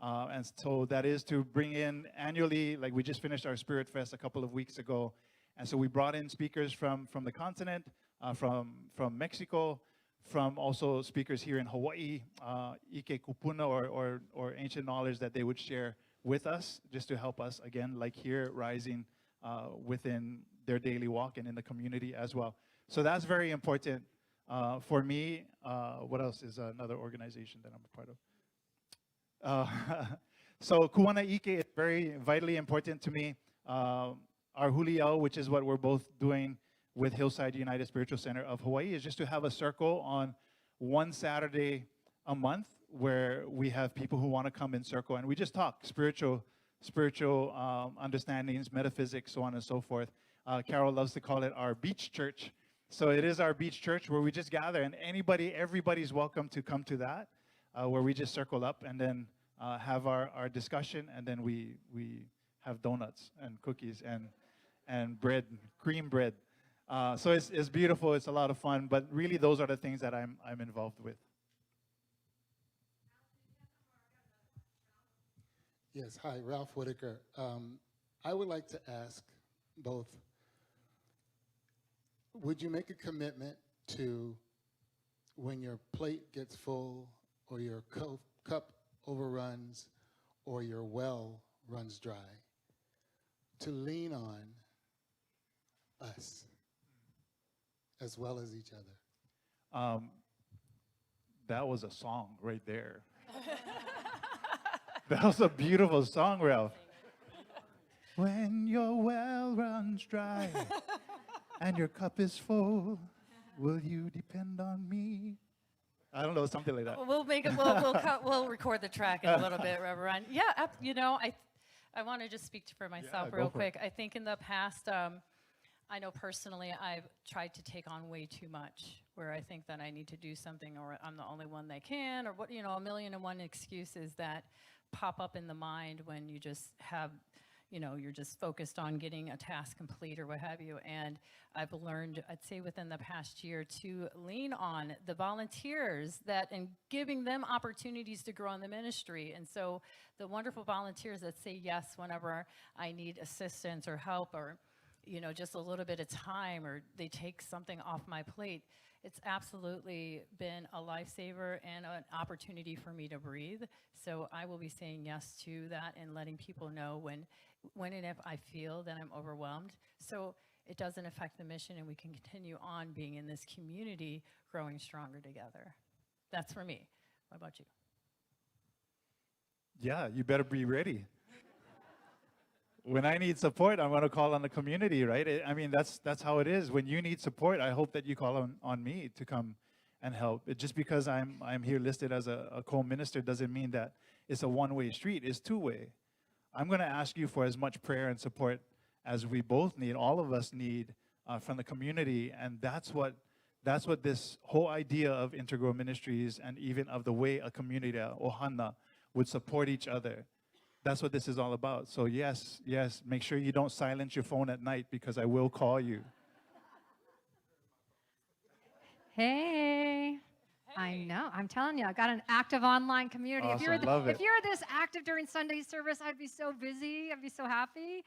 And so that is to bring in annually, like we just finished our Spirit Fest a couple of weeks ago. And so we brought in speakers from the continent, from Mexico, from also speakers here in Hawaii, Ike Kupuna, or ancient knowledge that they would share with us, just to help us, again, like here, rising within their daily walk and in the community as well. So that's very important for me. What else is another organization that I'm a part of? So Kuana Ike is very vitally important to me. Our Huliao, which is what we're both doing with Hillside United Spiritual Center of Hawaii, is just to have a circle on one Saturday a month where we have people who want to come in circle, and we just talk spiritual understandings, metaphysics, so on and so forth. Carol loves to call it our beach church. So it is our beach church where we just gather, and everybody's welcome to come to that, where we just circle up and then have our discussion, and then we have donuts and cookies and bread, cream bread. So it's beautiful. It's a lot of fun. But really, those are the things that I'm involved with. Yes. Hi, Ralph Whitaker. I would like to ask both, would you make a commitment to, when your plate gets full or your cup overruns or your well runs dry, to lean on us as well as each other? That was a song right there. That was a beautiful song, Ralph. When your well runs dry and your cup is full, will you depend on me? I don't know, something like that. We'll make it. We'll record the track in a little bit, Reverend Ryan. Yeah, you know, I want to just speak for myself real quick. I think in the past, I know personally, I've tried to take on way too much, where I think that I need to do something, or I'm the only one that can, or what, you know, 1,000,001 excuses that pop up in the mind when you just have, you know, you're just focused on getting a task complete or what have you. And I've learned, I'd say within the past year, to lean on the volunteers and giving them opportunities to grow in the ministry. And so the wonderful volunteers that say yes whenever I need assistance or help, or, you know, just a little bit of time, or they take something off my plate, it's absolutely been a lifesaver and an opportunity for me to breathe. So I will be saying yes to that and letting people know when and if I feel that I'm overwhelmed. So it doesn't affect the mission, and we can continue on being in this community, growing stronger together. That's for me. What about you? Yeah, you better be ready. When I need support, I'm going to call on the community, right? I mean, that's how it is. When you need support, I hope that you call on me to come and help. Just because I'm here listed as a co-minister doesn't mean that it's a one-way street. It's two-way. I'm going to ask you for as much prayer and support as we both need, all of us need, from the community, and that's what this whole idea of Integral Ministries, and even of the way a community, Johanna, would support each other. That's what this is all about. So yes, make sure you don't silence your phone at night, because I will call you. Hey. I know. I'm telling you, I got an active online community. Awesome. If you're this active during Sunday service, I'd be so busy. I'd be so happy.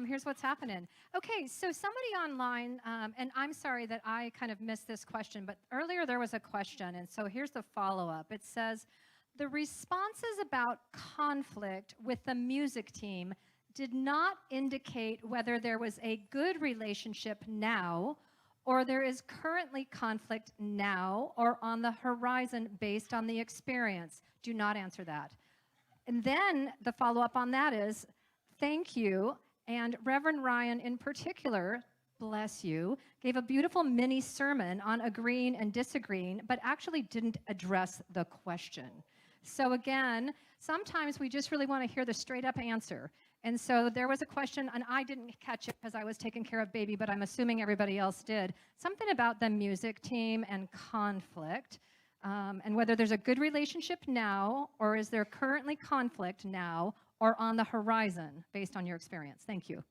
Here's what's happening. Okay, so somebody online, and I'm sorry that I kind of missed this question, but earlier there was a question, and so here's the follow-up. It says, the responses about conflict with the music team did not indicate whether there was a good relationship now, or there is currently conflict now or on the horizon based on the experience. Do not answer that. And then the follow-up on that is, thank you. And Reverend Ryan in particular, bless you, gave a beautiful mini sermon on agreeing and disagreeing, but actually didn't address the question. So again, sometimes we just really want to hear the straight up answer. And so there was a question, and I didn't catch it because I was taking care of baby, but I'm assuming everybody else did. Something about the music team and conflict, and whether there's a good relationship now, or is there currently conflict now, or on the horizon, based on your experience. Thank you.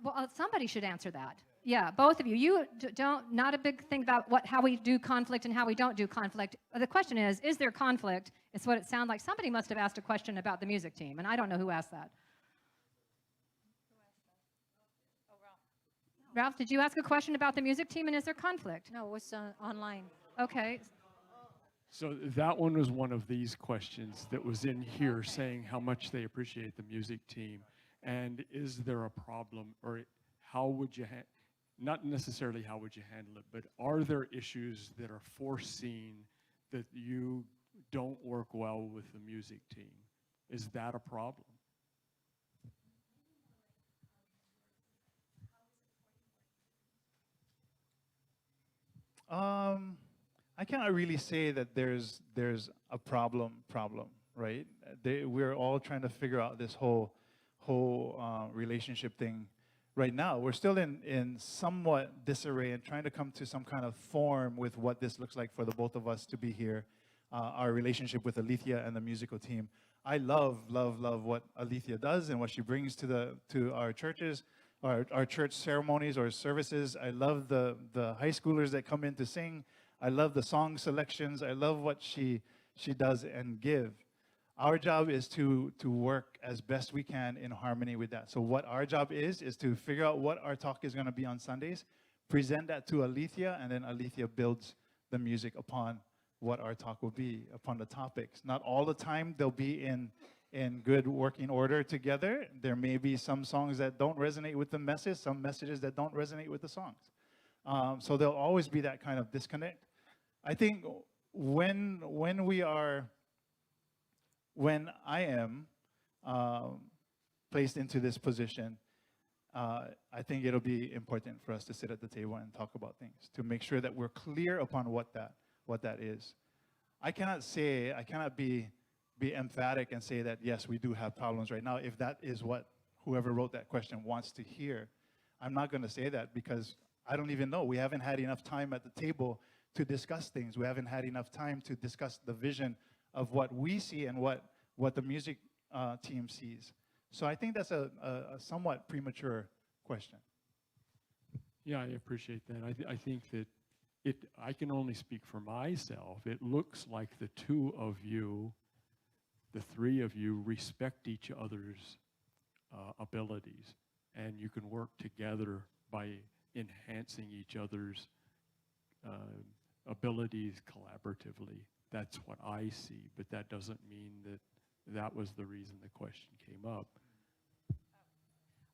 Well, somebody should answer that. Yeah, both of you. You don't, not a big thing about how we do conflict and how we don't do conflict. The question is there conflict? It's what it sounds like. Somebody must have asked a question about the music team, and I don't know who asked that. Oh, Ralph. Ralph, did you ask a question about the music team, and is there conflict? No, it was online. Okay. So that one was one of these questions that was in here, saying how much they appreciate the music team, and is there a problem, or how would you not necessarily how would you handle it, but are there issues that are foreseen that you don't work well with the music team? Is that a problem? I cannot really say that there's a problem, right? We're all trying to figure out this whole relationship thing right now. We're still in somewhat disarray and trying to come to some kind of form with what this looks like for the both of us to be here. Our relationship with Alethea and the musical team. I love what Alethea does and what she brings to our churches, our church ceremonies or services. I love the high schoolers that come in to sing. I love the song selections. I love what she does and give. Our job is to work as best we can in harmony with that. So what our job is to figure out what our talk is going to be on Sundays, present that to Alethea, and then Alethea builds the music upon what our talk will be, upon the topics. Not all the time they'll be in good working order together. There may be some songs that don't resonate with the message, some messages that don't resonate with the songs. So there'll always be that kind of disconnect. I think when I am placed into this position, I think it'll be important for us to sit at the table and talk about things to make sure that we're clear upon what that is. I cannot be emphatic and say that, yes, we do have problems right now, if that is what whoever wrote that question wants to hear. I'm not going to say that because I don't even know. We haven't had enough time at the table to discuss things. We haven't had enough time to discuss the vision of what we see and what the music team sees. So I think that's a somewhat premature question. Yeah, I appreciate that. I think that I can only speak for myself. It looks like the two of you, the three of you, respect each other's abilities, and you can work together by enhancing each other's abilities collaboratively. That's what I see, but that doesn't mean that was the reason the question came up.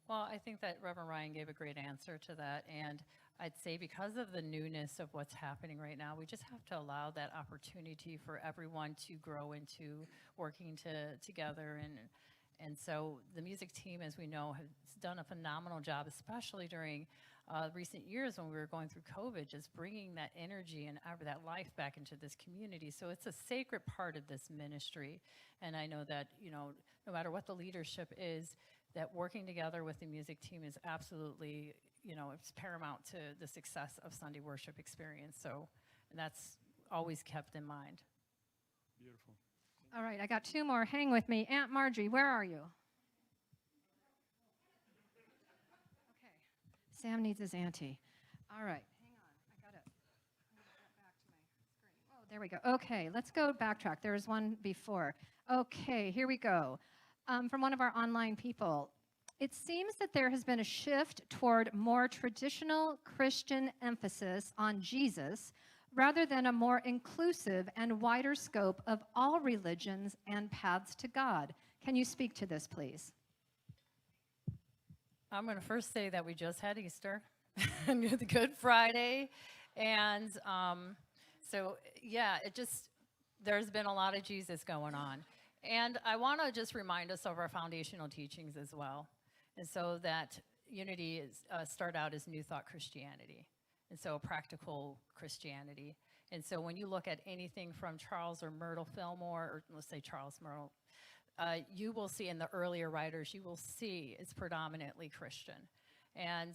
Well, I think that Reverend Ryan gave a great answer to that, and I'd say because of the newness of what's happening right now, we just have to allow that opportunity for everyone to grow into working together. And so the music team, as we know, has done a phenomenal job, especially during recent years when we were going through COVID, just bringing that energy and that life back into this community. So it's a sacred part of this ministry. And I know that, no matter what the leadership is, that working together with the music team is absolutely, it's paramount to the success of Sunday worship experience. So that's always kept in mind. Beautiful. All right, I got two more. Hang with me. Aunt Margie, where are you? Okay. Sam needs his auntie. All right, hang on. I got to get back to my screen. Oh, there we go. Okay, let's go backtrack. There was one before. Okay, here we go. From one of our online people. It seems that there has been a shift toward more traditional Christian emphasis on Jesus rather than a more inclusive and wider scope of all religions and paths to God. Can you speak to this, please? I'm going to first say that we just had Easter and the Good Friday. And so, yeah, there's been a lot of Jesus going on. And I want to just remind us of our foundational teachings as well. And so that unity start out as New Thought Christianity. And so a practical Christianity. And so when you look at anything from Charles or Myrtle Fillmore, or let's say Charles Myrtle, you will see in the earlier writers, you will see it's predominantly Christian. And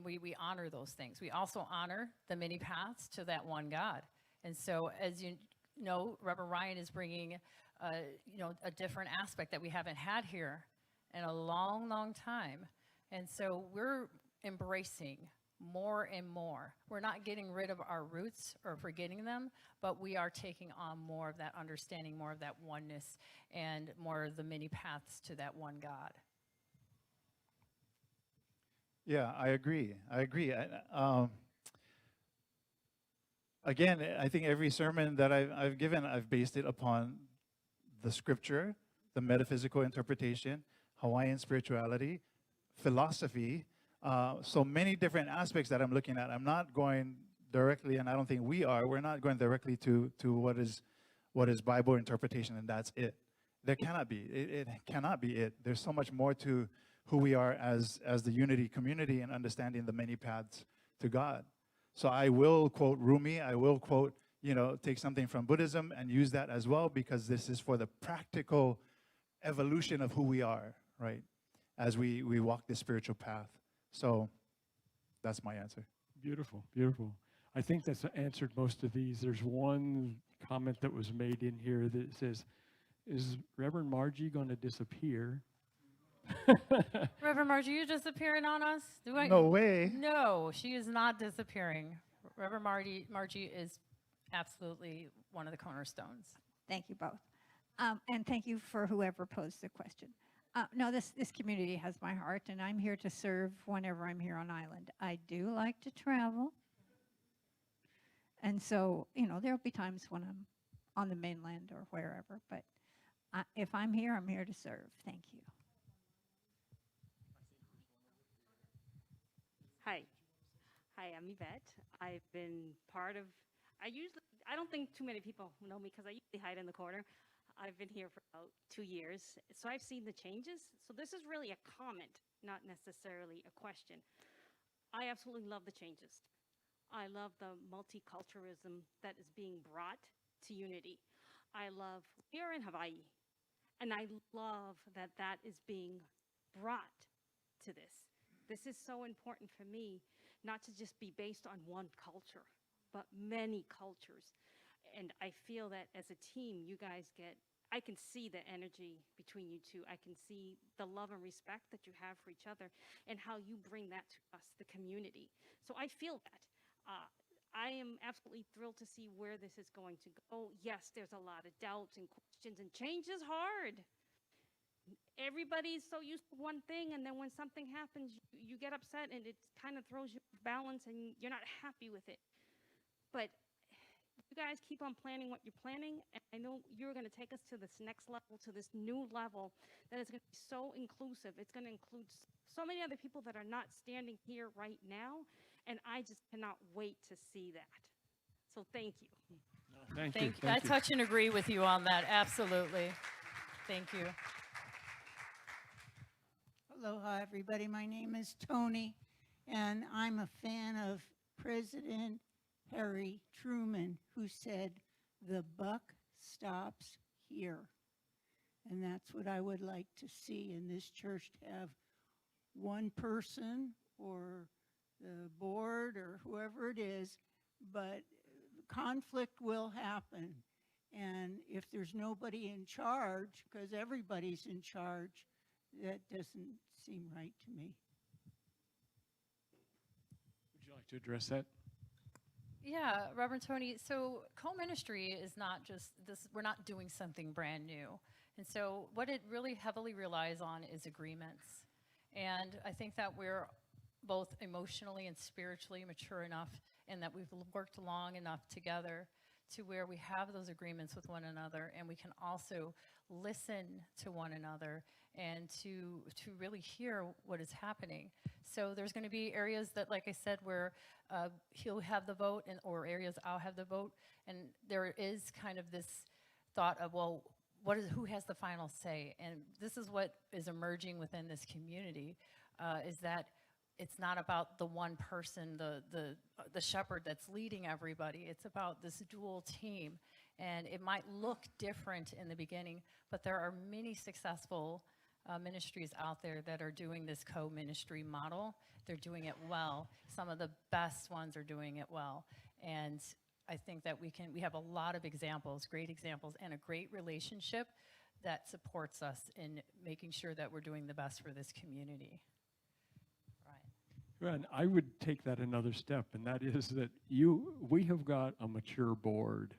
we honor those things. We also honor the many paths to that one God. And so as you know, Reverend Ryan is bringing a different aspect that we haven't had here in a long, long time. And so we're embracing more and more. We're not getting rid of our roots or forgetting them, but we are taking on more of that understanding, more of that oneness, and more of the many paths to that one God. Yeah, I agree. Again, I think every sermon that I've given, I've based it upon the scripture, the metaphysical interpretation, Hawaiian spirituality, philosophy, so many different aspects that I'm looking at. I'm not going directly, and I don't think we're not going directly to what is Bible interpretation, and that's it. There cannot be. It cannot be it. There's so much more to who we are as the unity community and understanding the many paths to God. So I will quote Rumi, I will quote, take something from Buddhism and use that as well, because this is for the practical evolution of who we are, right, as we walk this spiritual path. So that's my answer. Beautiful, beautiful. I think that's answered most of these. There's one comment that was made in here that says, is Reverend Margie going to disappear? Reverend Margie, you disappearing on us? No way. No, she is not disappearing. Reverend Margie is absolutely one of the cornerstones. Thank you both. And thank you for whoever posed the question. No, this community has my heart, and I'm here to serve whenever I'm here on island. I do like to travel. And so, there'll be times when I'm on the mainland or wherever, but if I'm here to serve. Thank you. Hi, I'm Yvette. I've been part of, I don't think too many people know me because I usually hide in the corner. I've been here for about 2 years, so I've seen the changes. So this is really a comment, not necessarily a question. I absolutely love the changes. I love the multiculturalism that is being brought to unity. I love, we are in Hawaii, and I love that that is being brought to this. This is so important for me, not to just be based on one culture, but many cultures. And I feel that as a team, you guys get, I can see the energy between you two. I can see the love and respect that you have for each other and how you bring that to us, the community. So I feel that. I am absolutely thrilled to see where this is going to go. Yes, there's a lot of doubts and questions, and change is hard. Everybody's so used to one thing, and then when something happens, you get upset, and it kind of throws you off balance, and you're not happy with it. But you guys keep on planning what you're planning, and I know you're going to take us to this next level, to this new level that is going to be so inclusive. It's going to include so many other people that are not standing here right now, and I just cannot wait to see that. So thank you. Thank you. Thank you. I Thank you. touch and agree with you on that. Absolutely. Thank you. Aloha, everybody. My name is Tony, and I'm a fan of President Harry Truman, who said, "The buck stops here." And that's what I would like to see in this church, to have one person or the board or whoever it is, but conflict will happen. And if there's nobody in charge, because everybody's in charge, that doesn't seem right to me. Would you like to address that? Yeah, Reverend Tony, so co-ministry is not just this, we're not doing something brand new. And so what it really heavily relies on is agreements. And I think that we're both emotionally and spiritually mature enough, and that we've worked long enough together to where we have those agreements with one another, and we can also listen to one another and to really hear what is happening. So there's going to be areas that, like I said, where he'll have the vote, or areas I'll have the vote, and there is kind of this thought of, well, who has the final say? And this is what is emerging within this community, is that it's not about the one person, the shepherd that's leading everybody. It's about this dual team. And it might look different in the beginning, but there are many successful ministries out there that are doing this co-ministry model. They're doing it well. Some of the best ones are doing it well. And I think that we have a lot of examples, great examples, and a great relationship that supports us in making sure that we're doing the best for this community. And I would take that another step, and that is that we have got a mature board,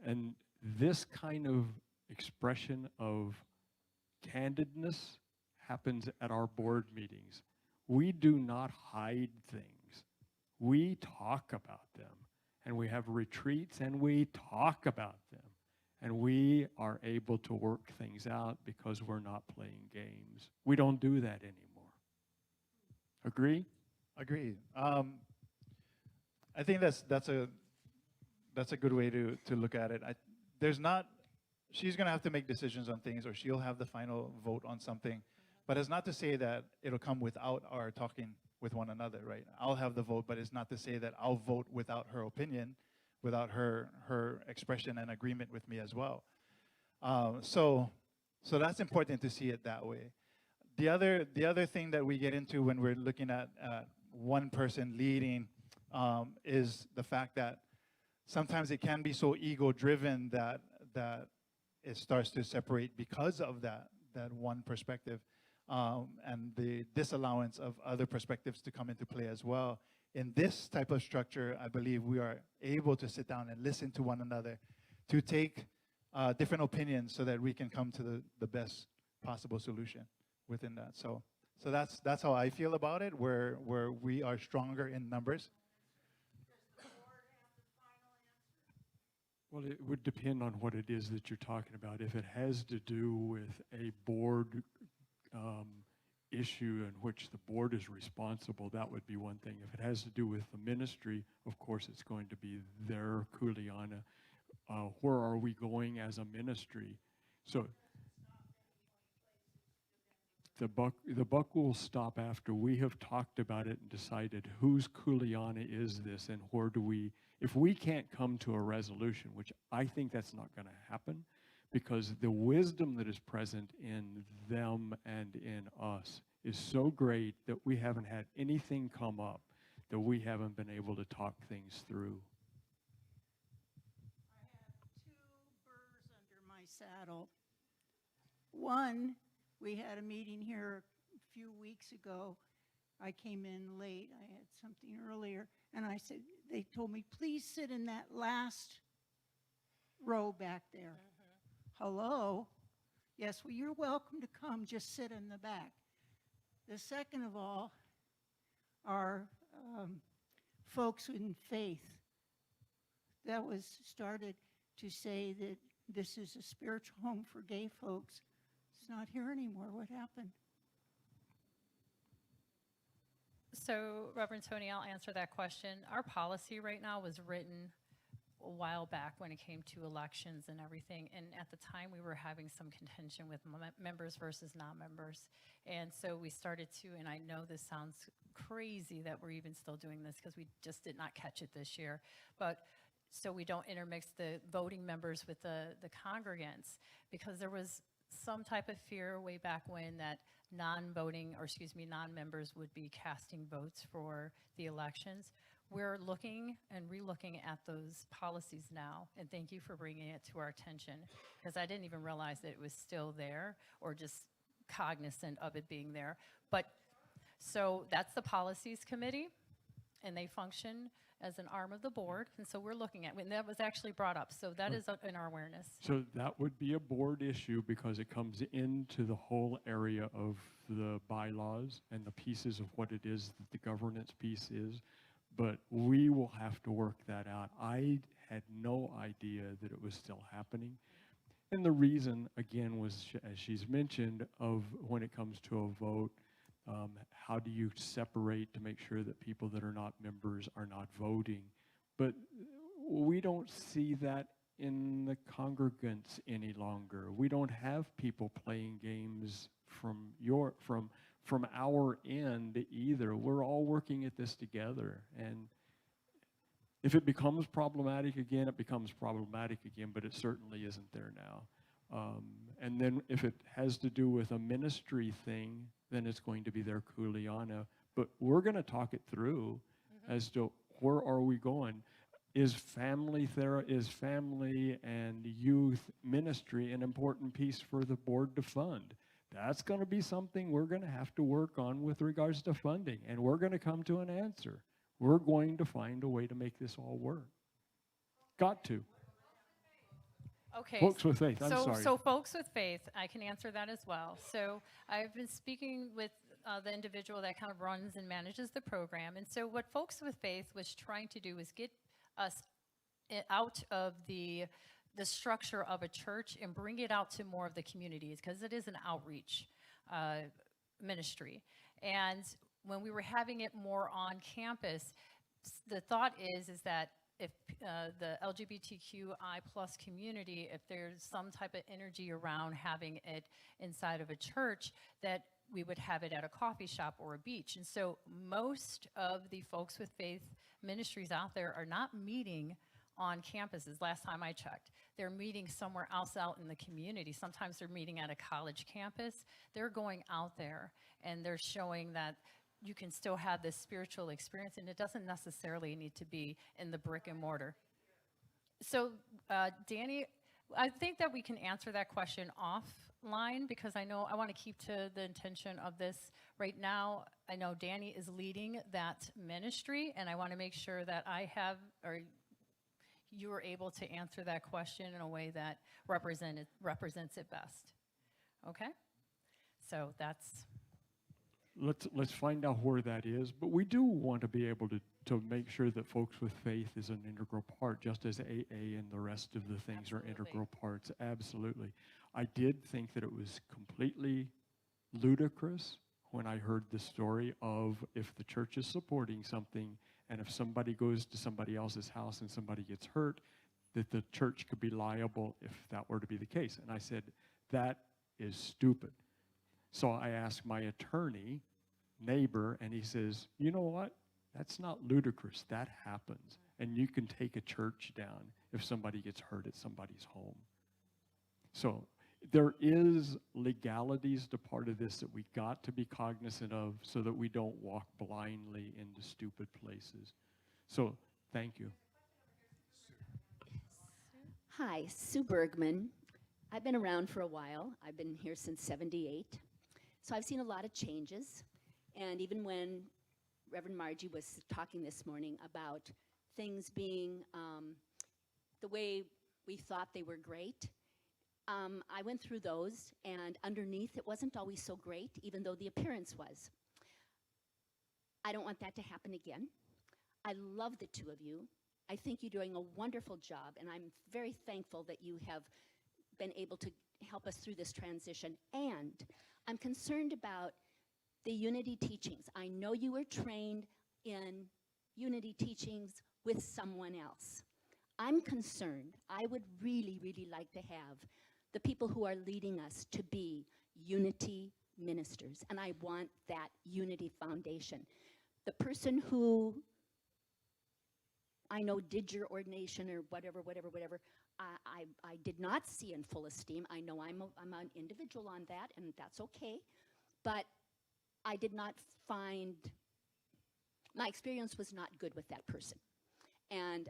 and this kind of expression of candidness happens at our board meetings. We do not hide things. We talk about them, and we have retreats, and we talk about them, and we are able to work things out because we're not playing games. We don't do that anymore. Agree? Agreed. I think that's a good way to look at it. She's going to have to make decisions on things, or she'll have the final vote on something. But it's not to say that it'll come without our talking with one another, right? I'll have the vote, but it's not to say that I'll vote without her opinion, without her expression and agreement with me as well. So that's important to see it that way. The other thing that we get into when we're looking at one person leading is the fact that sometimes it can be so ego-driven that it starts to separate because of that one perspective, and the disallowance of other perspectives to come into play as well. In this type of structure, I believe we are able to sit down and listen to one another, to take different opinions so that we can come to the best possible solution within that. So that's how I feel about it, where we are stronger in numbers. Well, it would depend on what it is that you're talking about. If it has to do with a board issue in which the board is responsible, that would be one thing. If it has to do with the ministry, of course, it's going to be their kuleana. where are we going as a ministry? So the buck will stop after we have talked about it and decided whose kuleana is this and where do we, if we can't come to a resolution, which I think that's not going to happen, because the wisdom that is present in them and in us is so great that we haven't had anything come up that we haven't been able to talk things through. I have two burrs under my saddle. One, we had a meeting here a few weeks ago. I came in late. I had something earlier. And I said, they told me, please sit in that last row back there. Hello? Yes, well, you're welcome to come. Just sit in the back. The second of all are folks in faith. That was started to say that this is a spiritual home for gay folks. It's not here anymore. What happened? So, Reverend Tony, I'll answer that question. Our policy right now was written a while back when it came to elections and everything, and at the time we were having some contention with members versus non-members, and so we started to, and I know this sounds crazy that we're even still doing this because we just did not catch it this year, but so we don't intermix the voting members with the congregants, because there was some type of fear way back when that non-members would be casting votes for the elections. We're looking and relooking at those policies now, and thank you for bringing it to our attention, because I didn't even realize that it was still there or just cognizant of it being there. But so that's the policies committee, and they function as an arm of the board, and so we're looking at, and that was actually brought up, so that is in our awareness. So that would be a board issue because it comes into the whole area of the bylaws and the pieces of what it is that the governance piece is, but we will have to work that out. I had no idea that it was still happening. And the reason, again, was, as she's mentioned, of when it comes to a vote, how do you separate to make sure that people that are not members are not voting? But we don't see that in the congregants any longer. We don't have people playing games from our end either. We're all working at this together. And if it becomes problematic again, it becomes problematic again, but it certainly isn't there now. And then if it has to do with a ministry thing, then it's going to be their kuleana. But we're going to talk it through as to where are we going. Is family and youth ministry an important piece for the board to fund? That's going to be something we're going to have to work on with regards to funding, and we're going to come to an answer. We're going to find a way to make this all work. Got to. Okay. Folks with Faith, I'm sorry. So Folks with Faith, I can answer that as well. So I've been speaking with the individual that kind of runs and manages the program. And so what Folks with Faith was trying to do was get us out of the structure of a church and bring it out to more of the communities, because it is an outreach ministry. And when we were having it more on campus, the thought is that if the LGBTQI plus community, if there's some type of energy around having it inside of a church, that we would have it at a coffee shop or a beach. And so most of the Folks with Faith ministries out there are not meeting on campuses. Last time I checked, they're meeting somewhere else out in the community. Sometimes they're meeting at a college campus. They're going out there and they're showing that you can still have this spiritual experience, and it doesn't necessarily need to be in the brick and mortar. So, Danny, I think that we can answer that question offline, because I know I want to keep to the intention of this right now. I know Danny is leading that ministry, and I want to make sure that you are able to answer that question in a way that represents it best. Okay? So that's... Let's find out where that is, but we do want to be able to make sure that Folks with Faith is an integral part, just as AA and the rest of the things are integral parts. Absolutely. I did think that it was completely ludicrous when I heard the story of if the church is supporting something and if somebody goes to somebody else's house and somebody gets hurt, that the church could be liable if that were to be the case. And I said, that is stupid. So I asked my attorney, neighbor, and he says, you know what? That's not ludicrous. That happens. And you can take a church down if somebody gets hurt at somebody's home. So there is legalities to part of this that we got to be cognizant of so that we don't walk blindly into stupid places. So thank you. Hi, Sue Bergman. I've been around for a while. I've been here since '78. So I've seen a lot of changes. And even when Reverend Margie was talking this morning about things being the way we thought they were great, I went through those, and underneath it wasn't always so great, even though the appearance was. I don't want that to happen again. I love the two of you. I think you're doing a wonderful job, and I'm very thankful that you have been able to help us through this transition. And I'm concerned about the unity teachings. I know you were trained in unity teachings with someone else. I'm concerned. I would really, really like to have the people who are leading us to be unity ministers, and I want that unity foundation. The person who I know did your ordination or whatever, I did not see in full esteem. I know I'm an individual on that, and that's okay, but I did not find, my experience was not good with that person. And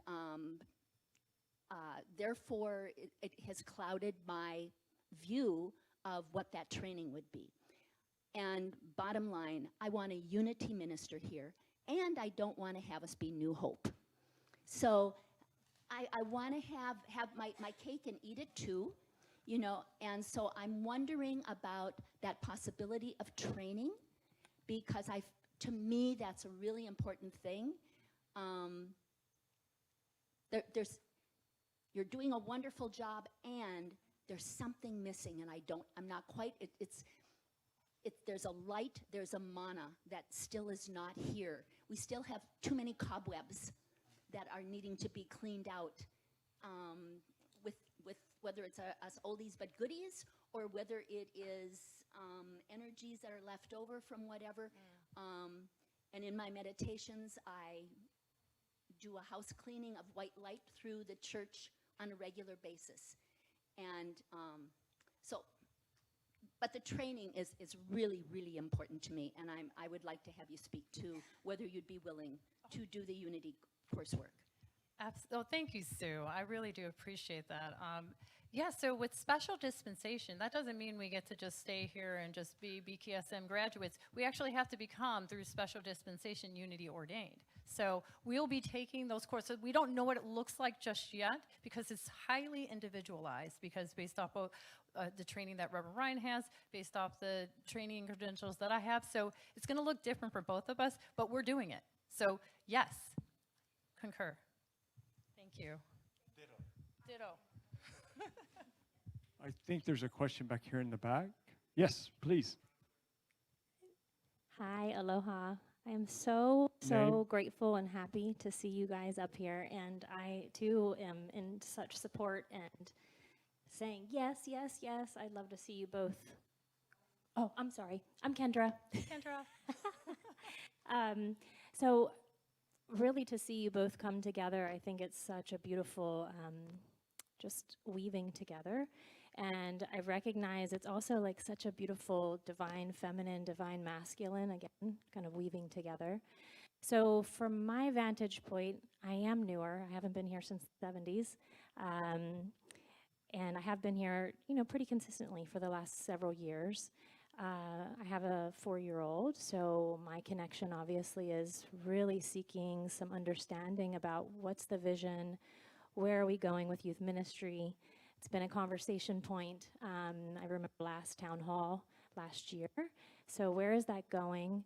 therefore, it has clouded my view of what that training would be. And bottom line, I want a unity minister here, and I don't want to have us be New Hope. So I want to have my cake and eat it too, you know, and so I'm wondering about that possibility of training, because to me, that's a really important thing. You're doing a wonderful job, and there's something missing, and I'm not quite, there's a light, there's a mana that still is not here. We still have too many cobwebs that are needing to be cleaned out, with whether it's us oldies but goodies, or whether it is energies that are left over from whatever. And in my meditations, I do a house cleaning of white light through the church on a regular basis. And but the training is really, really important to me, and I would like to have you speak to whether you'd be willing to do the unity coursework. Oh, thank you, Sue. I really do appreciate that. Yeah, so with special dispensation, that doesn't mean we get to just stay here and just be BKSM graduates. We actually have to become, through special dispensation, unity ordained. So we'll be taking those courses. We don't know what it looks like just yet, because it's highly individualized, because based off of the training that Reverend Ryan has, based off the training credentials that I have. So it's going to look different for both of us, but we're doing it. So yes, concur. Thank you. Ditto. I think there's a question back here in the back. Yes, please. Hi, aloha. I am so Name? grateful and happy to see you guys up here, and I too am in such support and saying yes, yes, yes. I'd love to see you both. Oh, I'm sorry. I'm Kendra. Kendra. So really to see you both come together, I think it's such a beautiful just weaving together. And I recognize it's also like such a beautiful divine feminine, divine masculine, again, kind of weaving together. So from my vantage point, I am newer. I haven't been here since the 70s. And I have been here, you know, pretty consistently for the last several years. I have a 4-year-old, so my connection obviously is really seeking some understanding about what's the vision, where are we going with youth ministry. It's been a conversation point. I remember last town hall last year. So where is that going?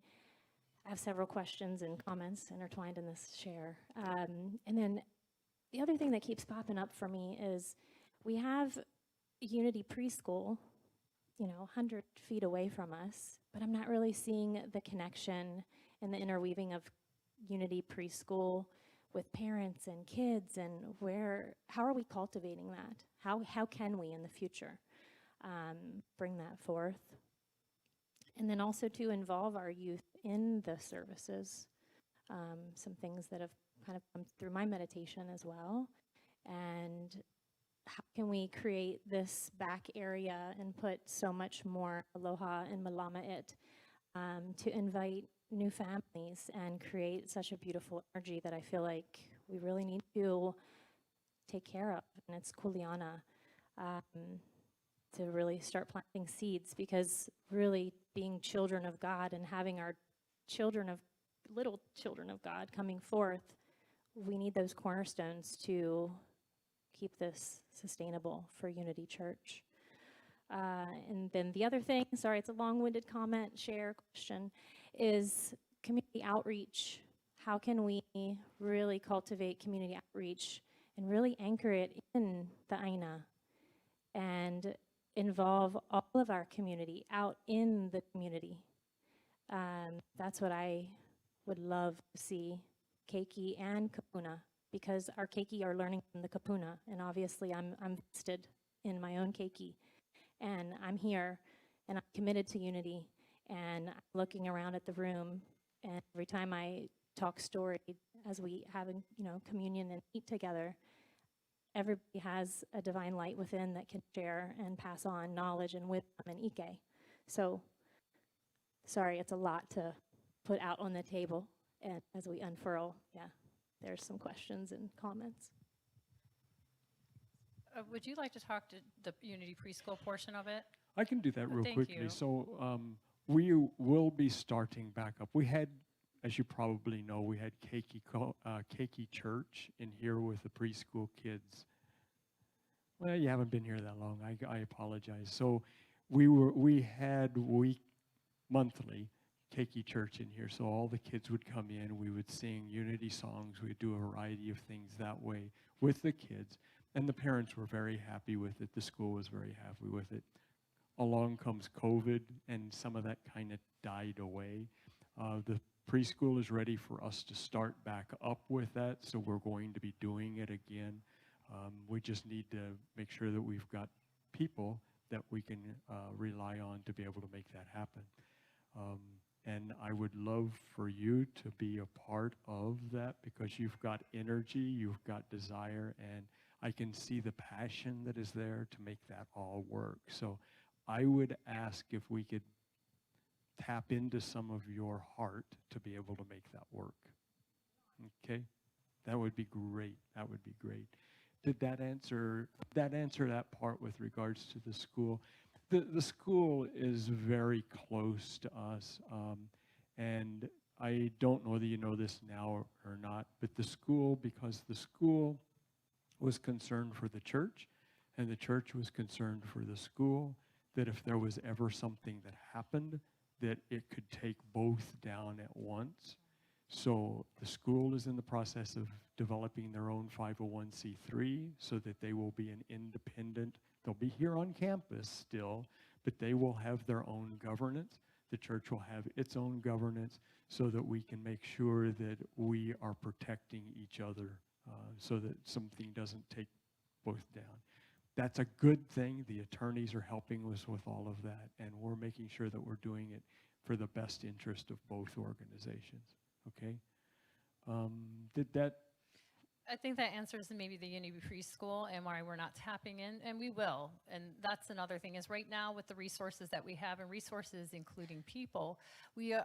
I have several questions and comments intertwined in this share. And then the other thing that keeps popping up for me is we have Unity Preschool, you know, 100 feet away from us, but I'm not really seeing the connection and the interweaving of Unity Preschool with parents and kids, and how are we cultivating that? How can we in the future bring that forth? And then also to involve our youth in the services. Some things that have kind of come through my meditation as well. And how can we create this back area and put so much more aloha and malama'it to invite new families and create such a beautiful energy that I feel like we really need to take care of. And it's kuleana, to really start planting seeds, because really being children of God and having our little children of God coming forth, we need those cornerstones to keep this sustainable for Unity Church. And then the other thing, sorry, it's a long-winded comment, share, question, is community outreach. How can we really cultivate community outreach and really anchor it in the Aina and involve all of our community out in the community? That's what I would love to see, keiki and kapuna, because our keiki are learning from the kapuna, and obviously I'm vested in my own keiki, and I'm here, and I'm committed to Unity, and I'm looking around at the room, and every time I talk story as we have communion and eat together, everybody has a divine light within that can share and pass on knowledge and wisdom and ike. So, sorry, it's a lot to put out on the table, and as we unfurl, there's some questions and comments. Would you like to talk to the Unity Preschool portion of it? I can do that real Thank quickly. you. So we will be starting back up. We had, as you probably know, we had Keiki Church in here with the preschool kids. Well, you haven't been here that long. I apologize. So we had monthly Keiki Church in here. So all the kids would come in. We would sing Unity songs. We'd do a variety of things that way with the kids. And the parents were very happy with it. The school was very happy with it. Along comes COVID, and some of that kind of died away. The preschool is ready for us to start back up with that, so we're going to be doing it again. We just need to make sure that we've got people that we can rely on to be able to make that happen. And I would love for you to be a part of that, because you've got energy, you've got desire, and I can see the passion that is there to make that all work. So I would ask if we could tap into some of your heart to be able to make that work. Okay? That would be great. That would be great. Did that answer that part with regards to the school? The school is very close to us, and I don't know that you know this now or not, but because the school was concerned for the church, and the church was concerned for the school, that if there was ever something that happened, that it could take both down at once. So the school is in the process of developing their own 501c3 so that they will be an independent, they'll be here on campus still, but they will have their own governance. The church will have its own governance so that we can make sure that we are protecting each other so that something doesn't take both down. That's a good thing. The attorneys are helping us with all of that, and we're making sure that we're doing it for the best interest of both organizations. Okay? Did that? I think that answers maybe the Unity Preschool and why we're not tapping in, and we will. And that's another thing is right now with the resources that we have, and resources including people, we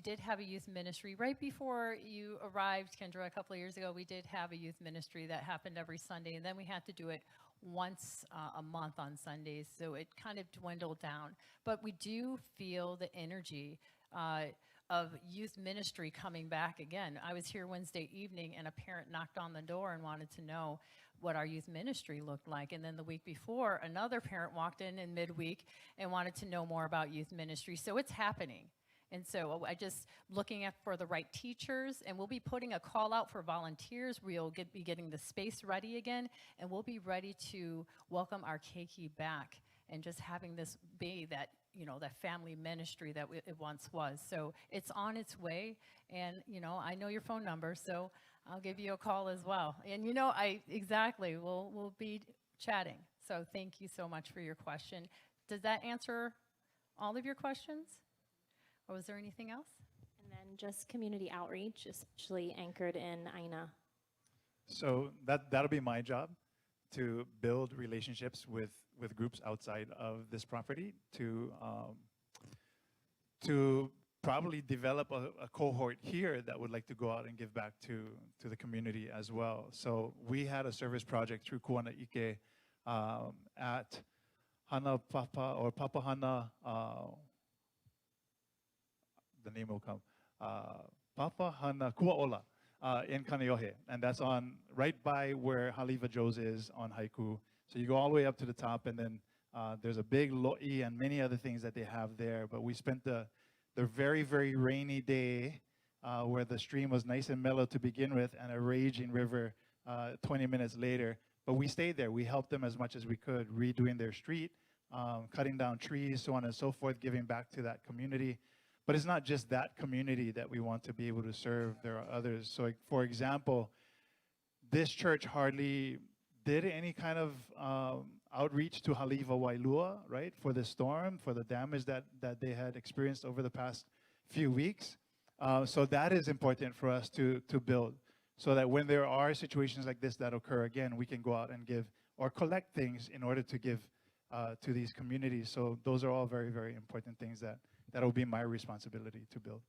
did have a youth ministry. Right before you arrived, Kendra, a couple of years ago, we did have a youth ministry that happened every Sunday, and then we had to do it once a month on Sundays, so it kind of dwindled down. But we do feel the energy of youth ministry coming back again. I was here Wednesday evening, and a parent knocked on the door and wanted to know what our youth ministry looked like. And then the week before, another parent walked in midweek and wanted to know more about youth ministry. So it's happening. And so I just looking for the right teachers, and we'll be putting a call out for volunteers. We'll be getting the space ready again, and we'll be ready to welcome our keiki back and just having this be that that family ministry that it once was. So it's on its way, and I know your phone number, so I'll give you a call as well. And we'll be chatting. So thank you so much for your question. Does that answer all of your questions, or was there anything else? And then just community outreach, especially anchored in Aina. So that'll be my job, to build relationships with groups outside of this property, to probably develop a cohort here that would like to go out and give back to the community as well. So we had a service project through Kuana Ike at Hana Papa, or Papa Hana, the name will come, Papa Hana Kuaola in Kaneohe. And that's on right by where Haliva Joe's is on Haiku. So you go all the way up to the top, and then there's a big lo'i and many other things that they have there. But we spent the very, very rainy day where the stream was nice and mellow to begin with, and a raging river 20 minutes later. But we stayed there. We helped them as much as we could, redoing their street, cutting down trees, so on and so forth, giving back to that community. But it's not just that community that we want to be able to serve. There are others. So, for example, this church hardly did any kind of outreach to Haliva Wailua, right, for the storm, for the damage that they had experienced over the past few weeks. So that is important for us to build, so that when there are situations like this that occur again, we can go out and give or collect things in order to give to these communities. So those are all very, very important things that will be my responsibility to build.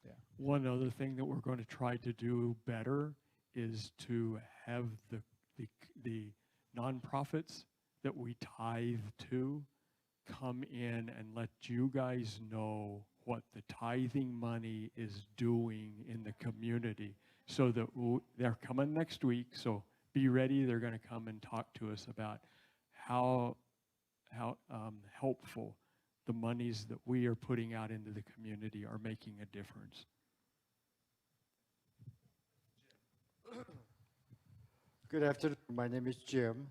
Yeah. One other thing that we're going to try to do better is to have the nonprofits that we tithe to come in and let you guys know what the tithing money is doing in the community, so that they're coming next week. So be ready. They're going to come and talk to us about how helpful the monies that we are putting out into the community are making a difference. Good afternoon. My name is Jim.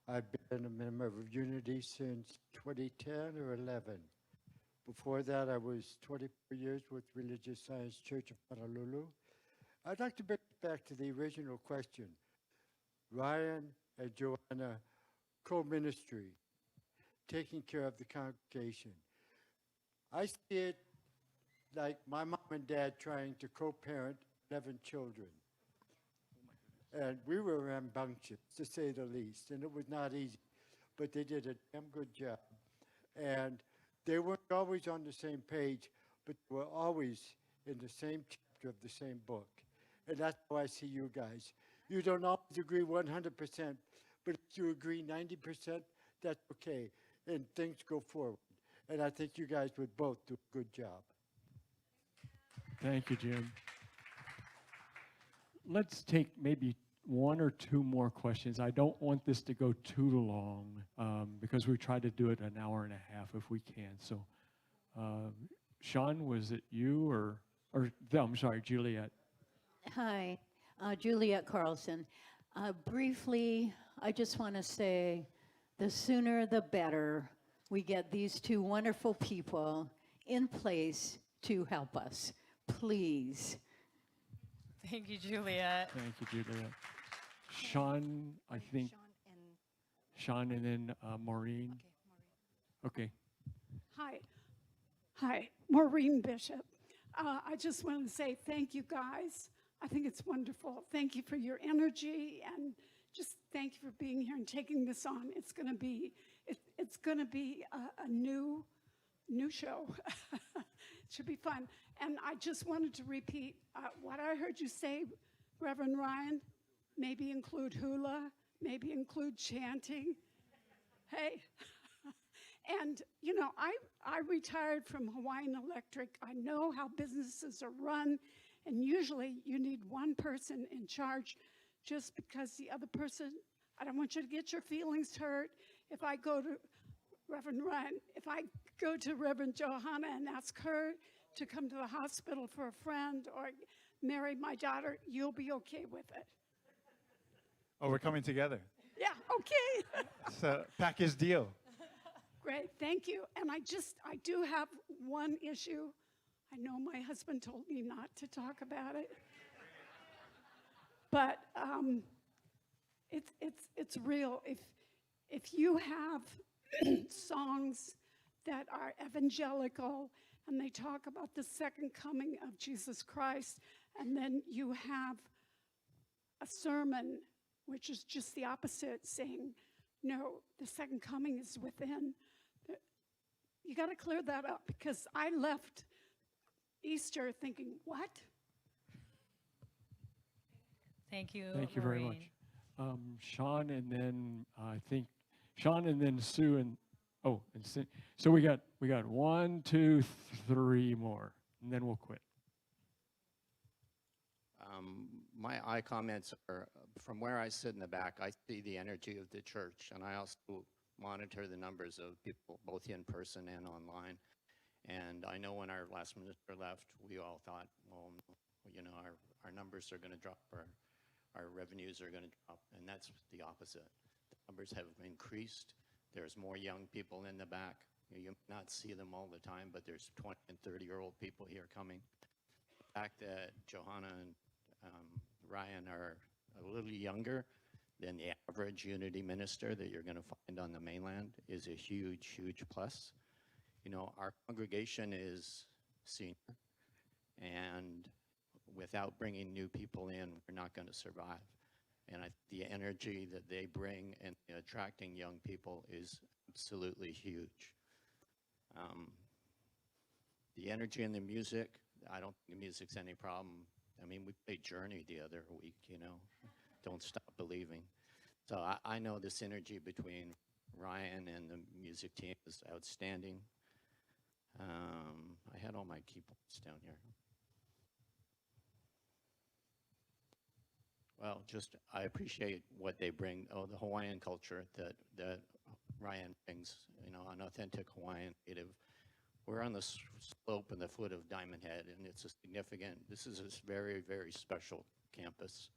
I've been a member of Unity since 2010 or 11. Before that, I was 24 years with Religious Science Church of Honolulu. I'd like to bring it back to the original question. Ryan and Johanna, co-ministry, taking care of the congregation. I see it like my mom and dad trying to co-parent 11 children. And we were rambunctious, to say the least, and it was not easy, but they did a damn good job. And they weren't always on the same page, but they were always in the same chapter of the same book. And that's how I see you guys. You don't always agree 100%, but if you agree 90%, that's okay, and things go forward. And I think you guys would both do a good job. Thank you, Jim. Let's take maybe one or two more questions. I don't want this to go too long because we try to do it an hour and a half if we can. So, Sean, was it you or no, I'm sorry, Juliet? Hi, Juliet Carlson. Briefly, I just want to say the sooner the better we get these two wonderful people in place to help us. Please. Thank you, Juliet. Thank you, Juliet. Sean, I think. Sean and then Maureen. Okay. Hi, Maureen Bishop. I just want to say thank you, guys. I think it's wonderful. Thank you for your energy, and just thank you for being here and taking this on. It's going to be a new show. It should be fun. And I just wanted to repeat what I heard you say, Reverend Ryan. Maybe include hula, maybe include chanting. Hey. And, you know, I retired from Hawaiian Electric. I know how businesses are run, and usually you need one person in charge just because the other person, I don't want you to get your feelings hurt. If I go to Reverend Ryan, if I go to Reverend Johanna and ask her to come to the hospital for a friend or marry my daughter, you'll be okay with it. Oh, we're coming together. Yeah, okay. It's a package deal. Great, thank you. And I do have one issue. I know my husband told me not to talk about it. But it's real. If you have songs that are evangelical and they talk about the second coming of Jesus Christ, and then you have a sermon which is just the opposite, saying, no, the second coming is within. You got to clear that up, because I left Easter thinking, what? Thank you. Thank you very Maureen. much. Sean, and then I think Sean, and then Sue, and so we got 1, 2, 3 more, and then we'll quit. My comments are from where I sit in the back. I see the energy of the church, and I also monitor the numbers of people, both in person and online. And I know when our last minister left, we all thought, well, you know, our numbers are going to drop, our revenues are going to drop, and that's the opposite. The numbers have increased. There's more young people in the back. You may not see them all the time, but there's 20 and 30-year-old people here coming. The fact that Johanna and Ryan are a little younger than the average Unity minister that you're going to find on the mainland is a huge, huge plus. You know, our congregation is senior, and without bringing new people in, we're not going to survive. And the energy that they bring and attracting young people is absolutely huge. The energy and the music, I don't think the music's any problem. I mean, we played Journey the other week, you know, Don't Stop Believing. So I know the synergy between Ryan and the music team is outstanding. I had all my key points down here. Well, I appreciate what they bring. Oh, the Hawaiian culture that Ryan brings, you know, an authentic Hawaiian native. We're on the slope and the foot of Diamond Head, and it's this is a very, very special campus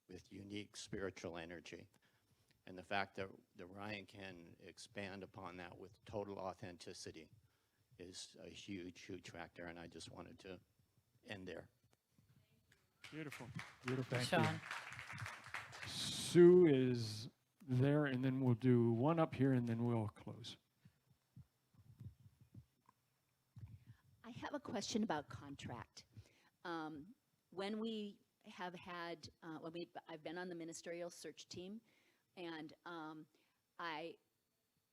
with unique spiritual energy. And the fact that Ryan can expand upon that with total authenticity is a huge, huge factor, and I just wanted to end there. Beautiful. Beautiful. Thank Sean. Sue is there, and then we'll do one up here, and then we'll close. I have a question about contract. When we have had, I've been on the ministerial search team, and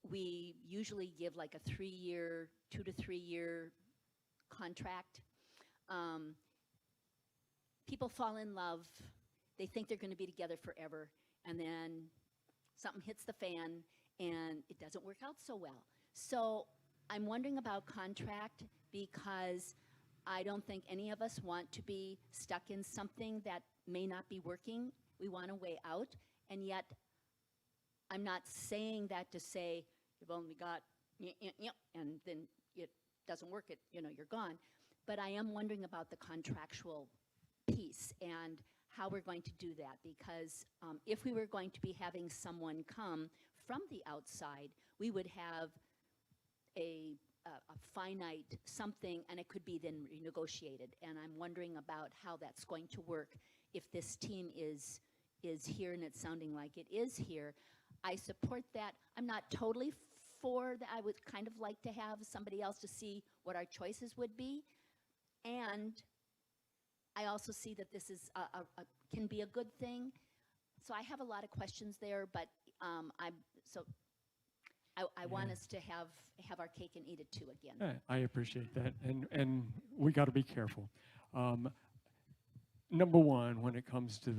we usually give like a 3-year, 2 to 3 year contract. People fall in love, they think they're going to be together forever, and then something hits the fan and it doesn't work out so well. So I'm wondering about contract, because I don't think any of us want to be stuck in something that may not be working. We want a way out, and yet I'm not saying that to say you've only got and then it doesn't work, you're gone. But I am wondering about the contractual piece and how we're going to do that, because if we were going to be having someone come from the outside, we would have a finite something, and it could be then renegotiated. And I'm wondering about how that's going to work if this team is here, and it's sounding like it is here. I support that. I'm not totally for that. I would kind of like to have somebody else to see what our choices would be. And I also see that this is can be a good thing. So I have a lot of questions there, but I want us to have our cake and eat it too again. Yeah, I appreciate that, and we got to be careful. Number one, when it comes to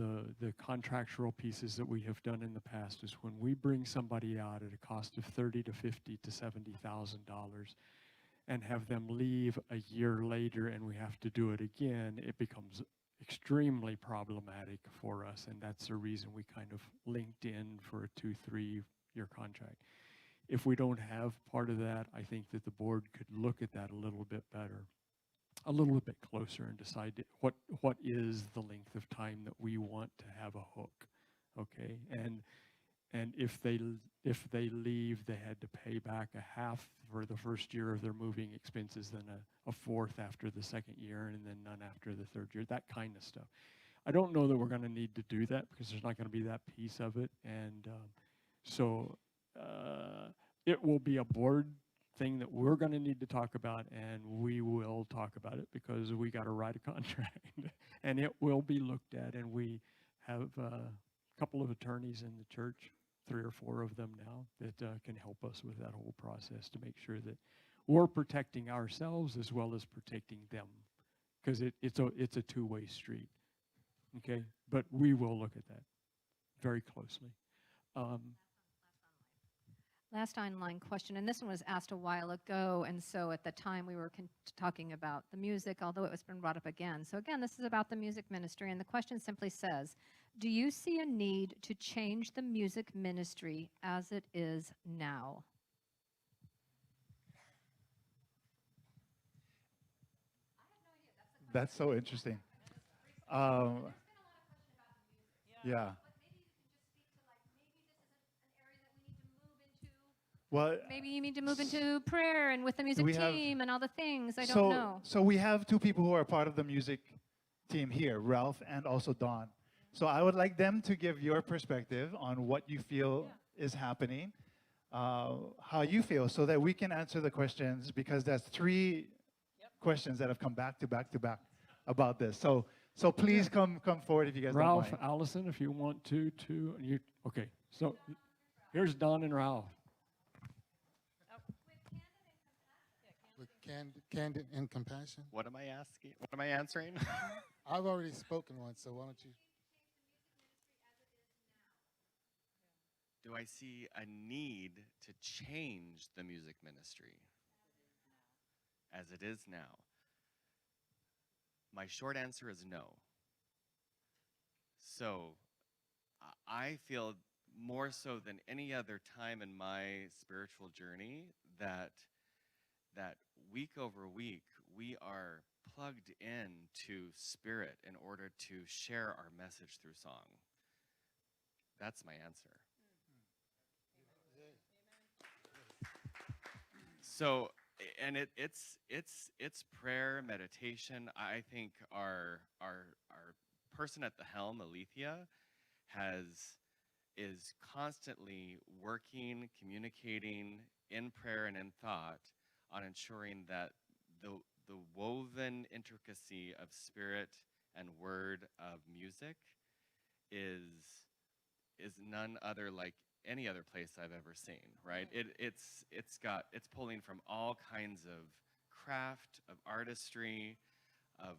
the contractual pieces that we have done in the past, is when we bring somebody out at a cost of $30,000 to $50,000 to $70,000 and have them leave a year later, and we have to do it again, it becomes extremely problematic for us, and that's the reason we kind of linked in for a 2-3 year contract. If we don't have part of that, I think that the board could look at that a little bit better, a little bit closer, and decide what is the length of time that we want to have a hook, okay? And And if they leave, they had to pay back a half for the first year of their moving expenses, then a fourth after the second year, and then none after the third year, that kind of stuff. I don't know that we're going to need to do that because there's not going to be that piece of it. And so it will be a board thing that we're going to need to talk about, and we will talk about it because we got to write a contract. And it will be looked at, and we have a couple of attorneys in the church, 3 or 4 of them now, that can help us with that whole process to make sure that we're protecting ourselves as well as protecting them, because it's a two-way street. Okay, but we will look at that very closely. Last online question, and this one was asked a while ago, and so at the time we were talking about the music, although it was been brought up again. So again, this is about the music ministry, and the question simply says, do you see a need to change the music ministry as it is now? That's so interesting. Yeah. Well, Maybe you need to move into prayer and with the music team and all the things. I don't know. So we have 2 people who are part of the music team here, Ralph and also Dawn. So I would like them to give your perspective on what you feel is happening, how you feel, so that we can answer the questions, because that's 3 questions that have come back to back to back about this. So please come forward if you guys Ralph, don't mind. Allison, if you want to, you, okay. So here's Don and Ralph. With candid and compassion. What am I asking? What am I answering? I've already spoken once, so why don't you? Do I see a need to change the music ministry as it is now? My short answer is no. So I feel more so than any other time in my spiritual journey that week over week we are plugged in to Spirit in order to share our message through song. That's my answer. So, and it's prayer, meditation. I think our person at the helm, Alethea, is constantly working, communicating in prayer and in thought on ensuring that the woven intricacy of spirit and word of music is none other like any other place I've ever seen, right? It's pulling from all kinds of craft, of artistry, of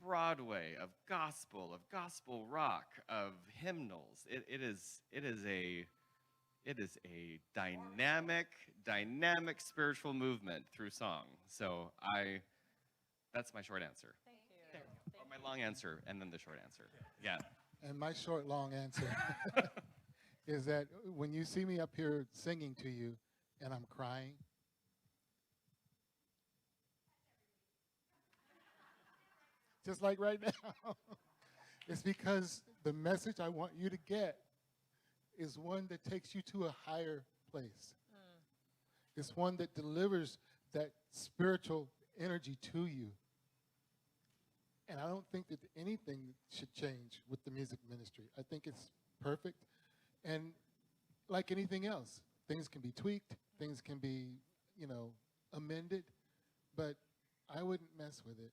Broadway, of gospel rock, of hymnals. It is a dynamic spiritual movement through song. So that's my short answer. Thank you. Or my long answer and then the short answer. Yeah. And my short, long answer is that when you see me up here singing to you and I'm crying, just like right now, it's because the message I want you to get is one that takes you to a higher place. It's one that delivers that spiritual energy to you. And I don't think that anything should change with the music ministry. I think it's perfect. And like anything else, things can be tweaked, things can be, amended, but I wouldn't mess with it.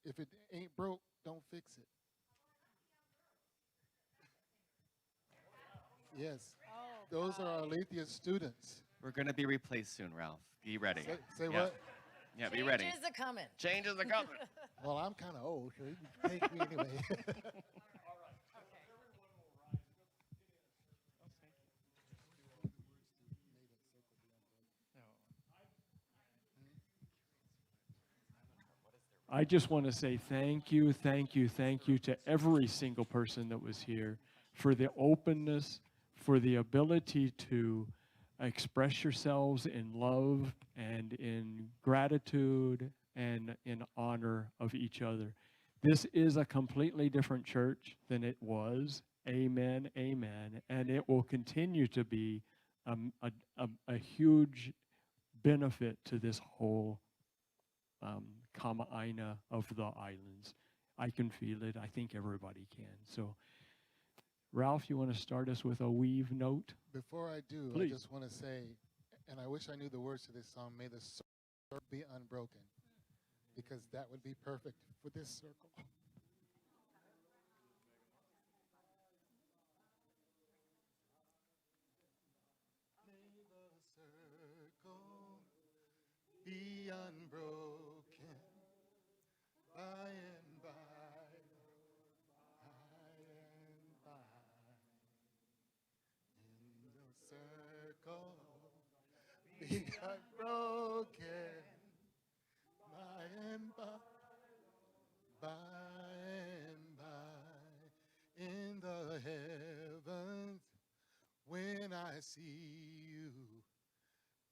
If it ain't broke, don't fix it. Yes. Those are Alethea's students. We're going to be replaced soon, Ralph. Be ready. Say Yeah. what? Yeah, be ready. Changes are coming. Changes are coming. Well, I'm kind of old, so you can take me anyway. I just want to say thank you to every single person that was here for the openness, for the ability to express yourselves in love and in gratitude and in honor of each other. This is a completely different church than it was Amen, amen. And it will continue to be a huge benefit to this whole Kama'aina of the islands. I can feel it. I think everybody can. So, Ralph, you want to start us with a weave note? Before I do, Please. I just want to say, and I wish I knew the words to this song, may the circle be unbroken, because that would be perfect for this circle. May the circle be unbroken by and by. Circle be unbroken by and by and by in the heavens when I see you.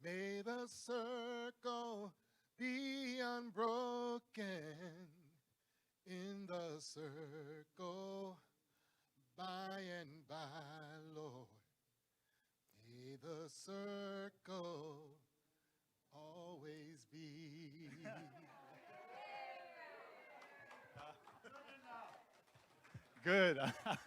May the circle be unbroken in the circle by and by, Lord. May the circle always be. Good. All right.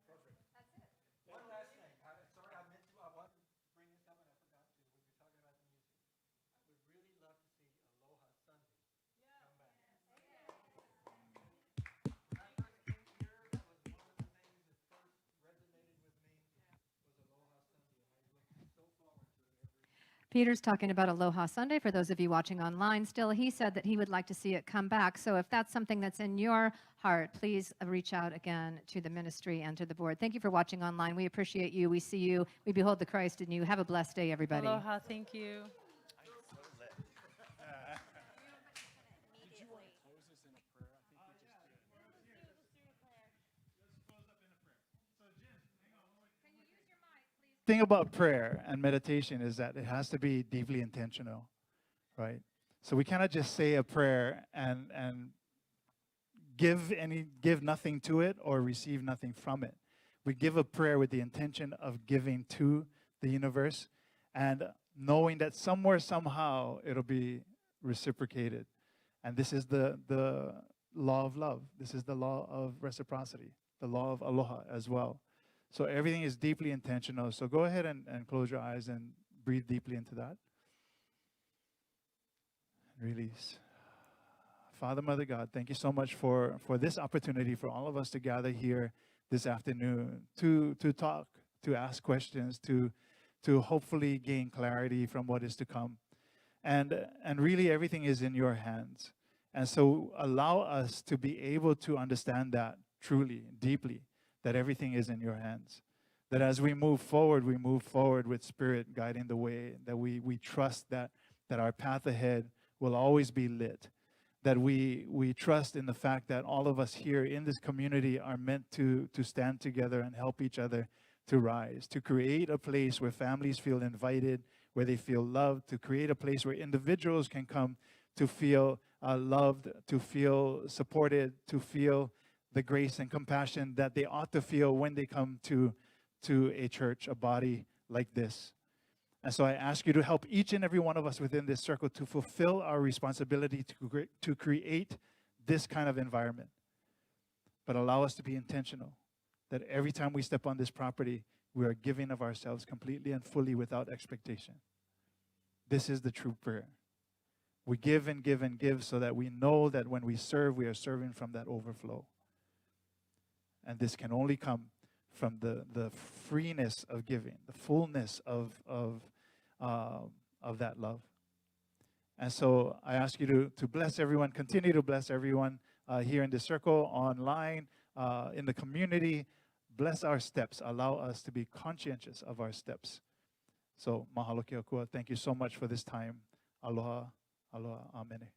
Perfect. That's it. One last thing. Sorry, I meant to. I wanted to bring this up and I forgot to. We were talking about the music. I would really love to see Aloha Sunday come back. When I first came here, that was one of the things that first resonated with me was Aloha Sunday, and I look so forward to it every year. Peter's talking about Aloha Sunday. For those of you watching online still, he said that he would like to see it come back. So if that's something that's in your heart, please reach out again to the ministry and to the board. Thank you for watching online. We appreciate you. We see you. We behold the Christ in you. Have a blessed day, everybody. Aloha, thank you. Thing about prayer and meditation is that it has to be deeply intentional, right? So we cannot just say a prayer and give nothing to it or receive nothing from it. We give a prayer with the intention of giving to the universe and knowing that somewhere, somehow, it'll be reciprocated. And this is the law of love. This is the law of reciprocity, the law of aloha as well. So everything is deeply intentional. So go ahead and close your eyes and breathe deeply into that. Release. Father, Mother God, thank you so much for this opportunity for all of us to gather here this afternoon to talk, to ask questions, to hopefully gain clarity from what is to come. And really everything is in your hands. And so allow us to be able to understand that truly, deeply, that everything is in your hands. That as we move forward with Spirit guiding the way, that we trust that our path ahead will always be lit. That we trust in the fact that all of us here in this community are meant to stand together and help each other to rise, to create a place where families feel invited, where they feel loved, to create a place where individuals can come to feel loved, to feel supported, to feel the grace and compassion that they ought to feel when they come to a church, a body like this. And so I ask you to help each and every one of us within this circle to fulfill our responsibility to create this kind of environment. But allow us to be intentional, that every time we step on this property, we are giving of ourselves completely and fully without expectation. This is the true prayer. We give and give and give so that we know that when we serve, we are serving from that overflow. And this can only come from the freeness of giving, the fullness of that love. And so I ask you to bless everyone, continue to bless everyone here in the circle, online, in the community. Bless our steps. Allow us to be conscientious of our steps. So mahalo ke akua. Thank you so much for this time. Aloha, aloha, amene.